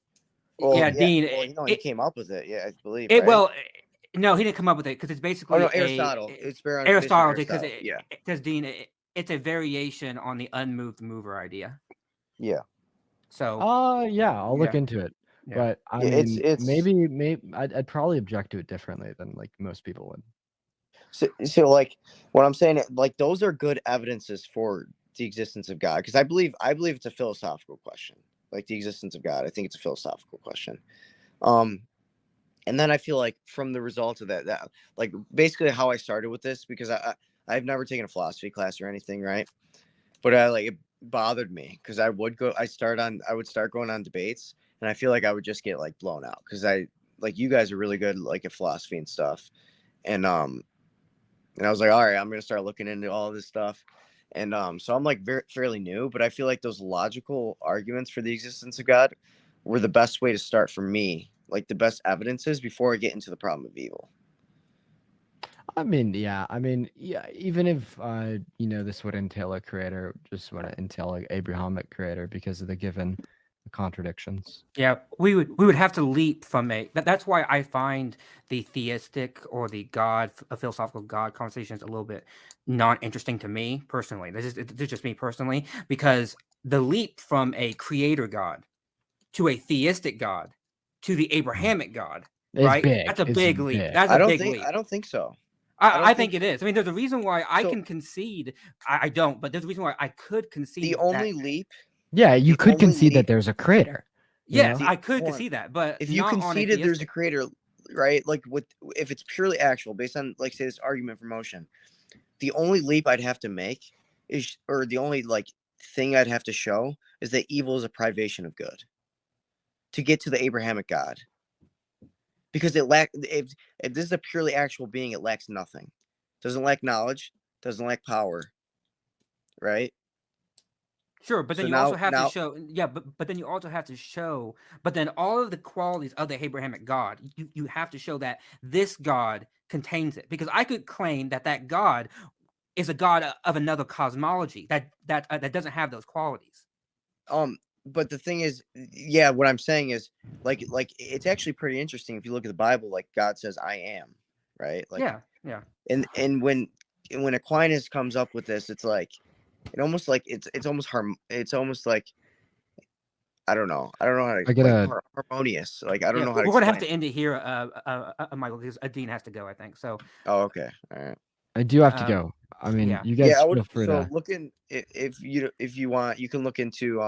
Well, yeah, Dean. Well, he came up with it. Yeah, I believe. It right? Well. No, he didn't come up with it because it's basically Aristotle. It's Aristotle because Dean, it's a variation on the unmoved mover idea. Yeah. So. Yeah, I'll look into it. Yeah. But I mean, it's maybe I'd probably object to it differently than like most people would. So like what I'm saying, like those are good evidences for the existence of God, because I believe it's a philosophical question, like the existence of God. I think it's a philosophical question. And then I feel like from the result of that like basically how I started with this, because I've never taken a philosophy class or anything, right? But it bothered me because I would start going on debates, and I feel like I would just get like blown out because you guys are really good like at philosophy and stuff, and I was like, all right, I'm gonna start looking into all this stuff, and so I'm like fairly new, but I feel like those logical arguments for the existence of God were the best way to start for me like the best evidences before I get into the problem of evil. I mean, yeah. Even if this would entail a creator, just would entail like Abrahamic creator because of the given contradictions. Yeah, we would have to leap from that's why I find the theistic or the God, a philosophical God conversations a little bit non-interesting to me personally. This is just me personally, because the leap from a creator God to a theistic God to the Abrahamic God, It's right? big. That's a It's big leap. big. That's a big leap. I don't think so. I don't I think it is. I mean, there's a reason why I So- can concede. I don't, but there's a reason why I could concede The that. only leap, Yeah, you The could only concede that leap- there's a creator. you Yes, know? I could hold on. concede that, but if you not on a conceded there's a theistic. creator, right? Like if it's purely actual, based on like say this argument for motion, the only leap I'd have to make is, or the only like thing I'd have to show is that evil is a privation of good to get to the Abrahamic God. Because if this is a purely actual being, it lacks nothing. Doesn't lack knowledge, doesn't lack power, right? Sure, but then So you also have to now show, yeah, but then you also have to show, but then all of the qualities of the Abrahamic God, you have to show that this God contains it, because I could claim that God is a God of another cosmology that doesn't have those qualities. but the thing is, yeah, what I'm saying is like it's actually pretty interesting if you look at the Bible. Like God says, "I am," right? Like, Yeah. and when Aquinas comes up with this, it's like it almost like it's almost like I don't know how to I get like a- harmonious. Like I don't know how to We're gonna have explain to end it here, Michael, because Dean has to go, I think. So, Oh, okay, all right. I do have to um, go. I mean, yeah. you guys Yeah, I feel would. free So to. look in if you want, you can look into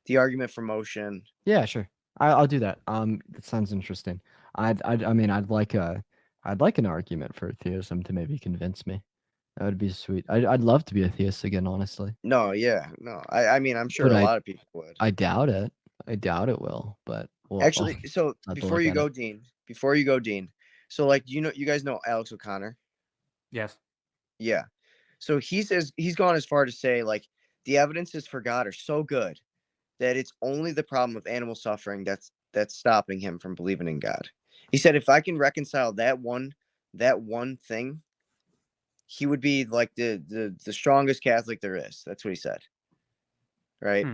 the argument for motion. Yeah, sure. I'll do that. That sounds interesting. I mean, I'd like an argument for theism to maybe convince me. That would be sweet. I'd love to be a theist again, honestly. No, yeah, no. I mean, I'm sure But a lot of people would. I doubt it. I doubt it will. But Actually, so have to before look you at go, it. Dean. So like, you guys know Alex O'Connor? Yes. Yeah. So he says he's gone as far to say like the evidences for God are so good that it's only the problem of animal suffering that's stopping him from believing in God. He said if I can reconcile that one thing, he would be like the strongest Catholic there is. That's what he said. Right?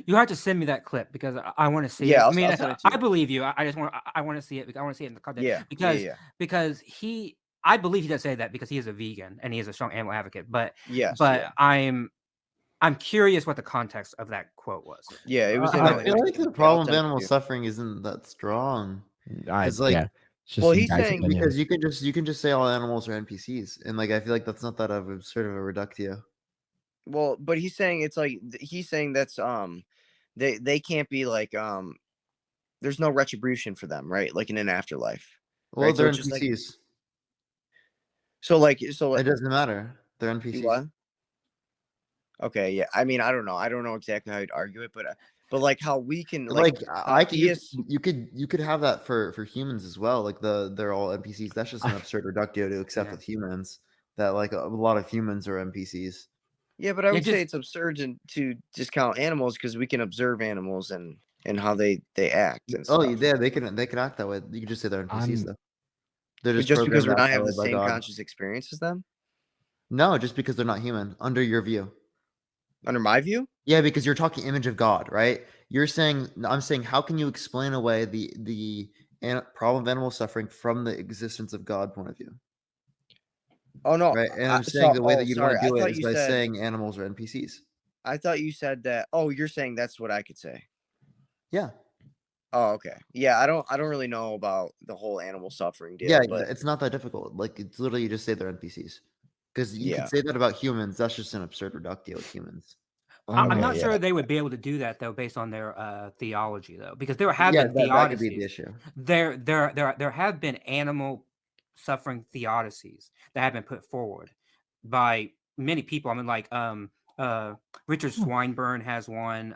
You have to send me that clip because I want to see Yeah, it. I'll I mean, send it to I you. believe you. I just want I want to see it because I want to see it in the context. Yeah. Because I believe he does say that because he is a vegan and he is a strong animal advocate. But Yes. I'm curious what the context of that quote was. Yeah, it was. I feel like the problem of animal suffering isn't that strong. Because like, it's just well, some he's guy's saying opinion. because you can just say all animals are NPCs, and like I feel like that's not that of a sort of a reductio. Well, but he's saying it's like he's saying that's they can't be like there's no retribution for them, right? Like in an afterlife. Well, Right? So they're it's just like NPCs. so It doesn't matter. They're NPCs. what? Okay, yeah. I mean, I don't know exactly how you'd argue it, but like how we can Like I could, theists, you could have that for humans as well. Like they're all NPCs. That's just an absurd reductio to accept with humans. That like a lot of humans are NPCs. yeah, but I would just- say it's absurd to discount animals because we can observe animals and how they act and stuff. Oh yeah, they can act that way. You can just say they're NPCs though. They're But just just because programmed we're to not act that having way the by same God. conscious experience as them, No, just because they're not human, under your view. under my view. Yeah, because you're talking image of God, right? I'm saying, how can you explain away the problem of animal suffering from the existence of God point of view? Oh no, Right, and I'm saying the way that you'd want to do I it thought is you by said. saying animals are NPCs. I thought you said that. Oh, you're saying that's what I could say. Yeah. Oh, okay. Yeah, I don't really know about the whole animal suffering deal. Yeah, but it's not that difficult. Like it's literally you just say they're NPCs. Because you Yeah. could say that about humans. That's just an absurd reductio with humans. I'm not yeah. sure they would be able to do that though, based on their theology though, because there have been that could be the theodicies. issue. There have been animal suffering theodicies that have been put forward by many people. I mean, like Richard Swinburne has one.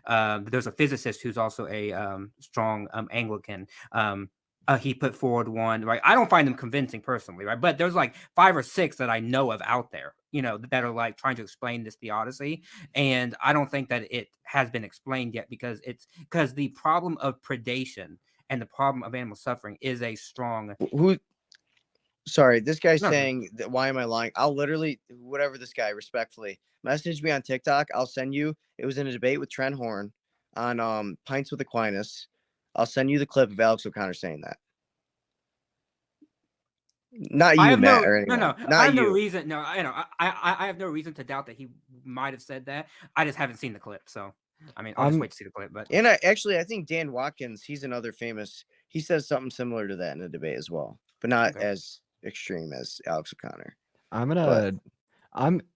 There's a physicist who's also a strong Anglican. He put forward one, right? I don't find them convincing personally, right? But there's like 5 or 6 that I know of out there, that are like trying to explain this theodicy. And I don't think that it has been explained yet because the problem of predation and the problem of animal suffering is a strong. Who? Sorry, this guy's No. saying that. Why am I lying? I'll literally, whatever this guy, respectfully, message me on TikTok. I'll send you. It was in a debate with Trent Horn on Pints with Aquinas. I'll send you the clip of Alex O'Connor saying that. Not I you, have Matt, no, or anyone. no. Not I have no you. reason. No, I have no reason to doubt that he might have said that. I just haven't seen the clip, so I mean, I'll just wait to see the clip. But And I think Dan Watkins, he's another famous. He says something similar to that in a debate as well, but not Okay. as extreme as Alex O'Connor. I'm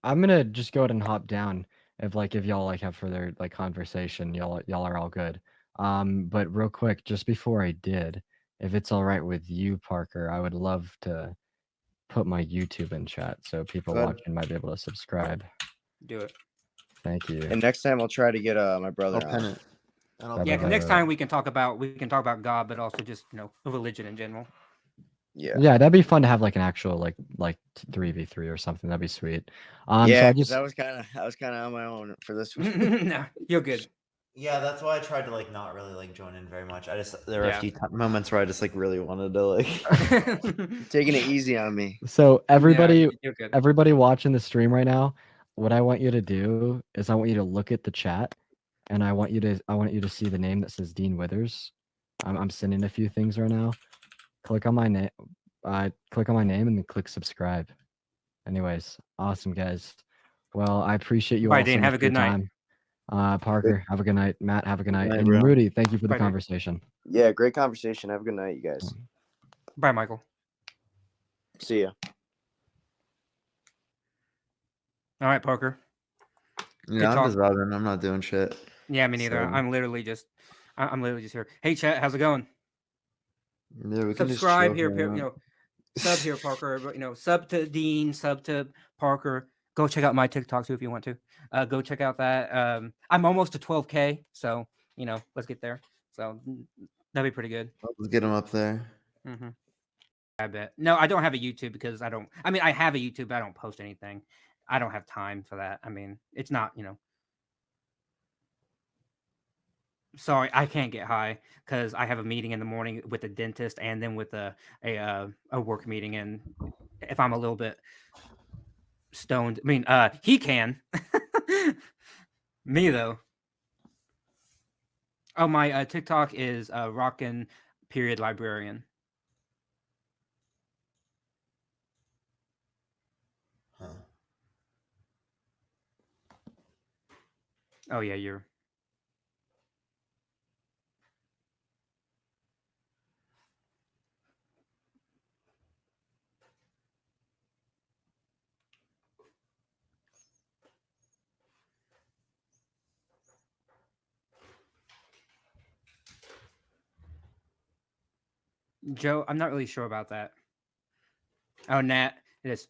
gonna just go ahead and hop down if y'all like have further like conversation. Y'all are all good. But real quick, just before I did, if it's all right with you, Parker, I would love to put my YouTube in chat so people Go ahead. watching might be able to subscribe. do it. Thank you. And next time I'll try to get my brother I'll on. pin it. And I'll Yeah, Yeah, pin because it. next time we can talk about God, but also just religion in general. Yeah. Yeah, that'd be fun to have like an actual like 3v3 or something. That'd be sweet. So Yeah, I 'cause just I was kind of on my own for this one. No, you're good. Yeah, that's why I tried to like not really like join in very much. There were Yeah. a few moments where I just like really wanted to like. Taking it easy on me. so everybody you're good. everybody watching the stream right now, what I want you to do is I want you to look at the chat and I want you to see the name that says Dean Withers. I'm sending a few things right now. Click on my name. Click on my name and then click subscribe. Anyways, awesome guys. Well, I appreciate you Bye, all so Dean. much Have a for your good night. time. Parker, have a good night. Matt, have a good night. night, And bro. Rudy, thank you for the Bye, Dean. conversation. Yeah, great conversation. Have a good night, you guys. Bye, Michael. See ya. All right, Parker. Yeah, I'm talk. just vibing. I'm not doing shit. Yeah, me neither. So- I'm literally just here. Hey, chat, how's it going? Yeah, we can just Subscribe chill here, for a minute. sub here, Parker. But, sub to Dean, sub to Parker. Go check out my TikTok too if you want to. Go check out that. I'm almost to 12K, so let's get there. So that'd be pretty good. Let's get him up there. Mm-hmm. I bet. No, I don't have a YouTube because I don't. I mean, I have a YouTube, but I don't post anything. I don't have time for that. I mean, it's not. Sorry, I can't get high because I have a meeting in the morning with a dentist and then with a work meeting. And if I'm a little bit stoned, I mean, he can. Me though. Oh, my TikTok is rockin' period librarian. Huh. Oh yeah, you're. Joe, I'm not really sure about that. Oh, Nat, it is.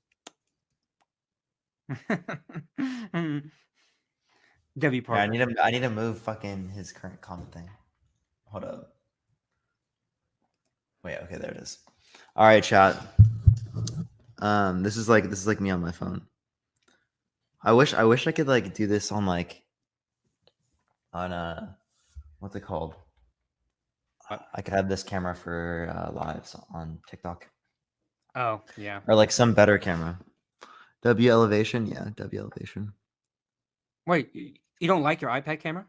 W Yeah, I Parker. need to move fucking his current comment thing. Hold up. Wait, okay, there it is. All right, chat. This is like me on my phone. I wish I could like do this on what's it called? I could have this camera for lives on TikTok. Oh, yeah. Or like some better camera. W elevation, yeah, W elevation. Wait, you don't like your iPad camera?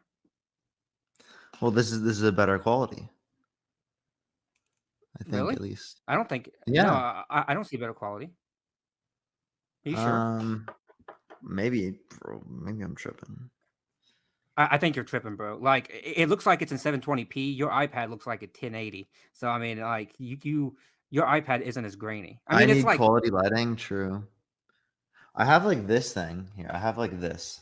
Well, this is a better quality. I think Really? at least. I don't think. Yeah. No, I don't see better quality. Are you sure? Maybe I'm tripping. I think you're tripping, bro. Like it looks like it's in 720p. Your iPad looks like a 1080. So I mean, like your iPad isn't as grainy. I mean, need it's like quality lighting. True. I have like this thing here. I have like this.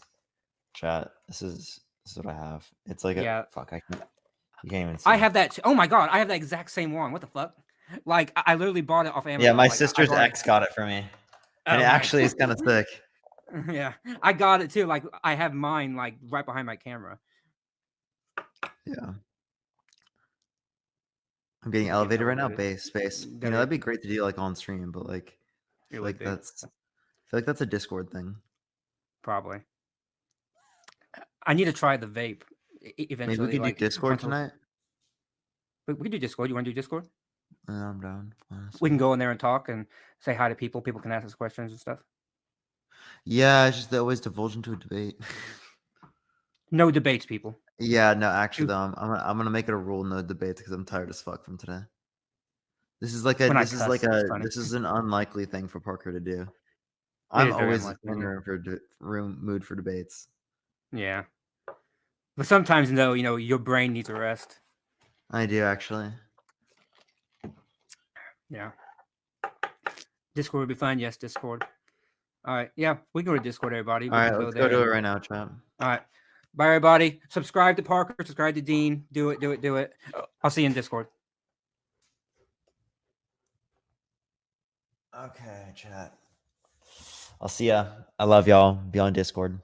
Chat. This is what I have. It's like fuck. You can't even see. I have that. Oh my god, I have that exact same one. What the fuck? Like I literally bought it off Amazon. Yeah, my like, sister's ex got it for me, and it actually is kind of thick. Yeah, I got it too. Like I have mine like right behind my camera. Yeah. I'm getting elevated right now. Space. You know, that'd be great to do like on stream, but like, I feel like that's a Discord thing. Probably. I need to try the vape eventually. Maybe we could do Discord tonight. We can do Discord. You want to do Discord? I'm down. We honestly. can go in there and talk and say hi to people. People can ask us questions and stuff. Yeah, it's just they always divulge into a debate. No debates, people. Yeah, no, actually Shoot. though, I'm gonna make it a rule, no debates, because I'm tired as fuck from today. This is like a When I this is cuss, like it's a funny. this is an unlikely thing for Parker to do. It I'm is very always unlikely, in yeah. room for mood for debates. Yeah. But sometimes, though, your brain needs a rest. I do actually. Yeah. Discord would be fun. Yes, Discord. All right. Yeah, we can go to Discord, everybody. All We right, can let's go there. do it right now, chat. All right. Bye, everybody. Subscribe to Parker. Subscribe to Dean. Do it. Do it. Do it. I'll see you in Discord. Okay, chat. I'll see ya. I love y'all. Be on Discord.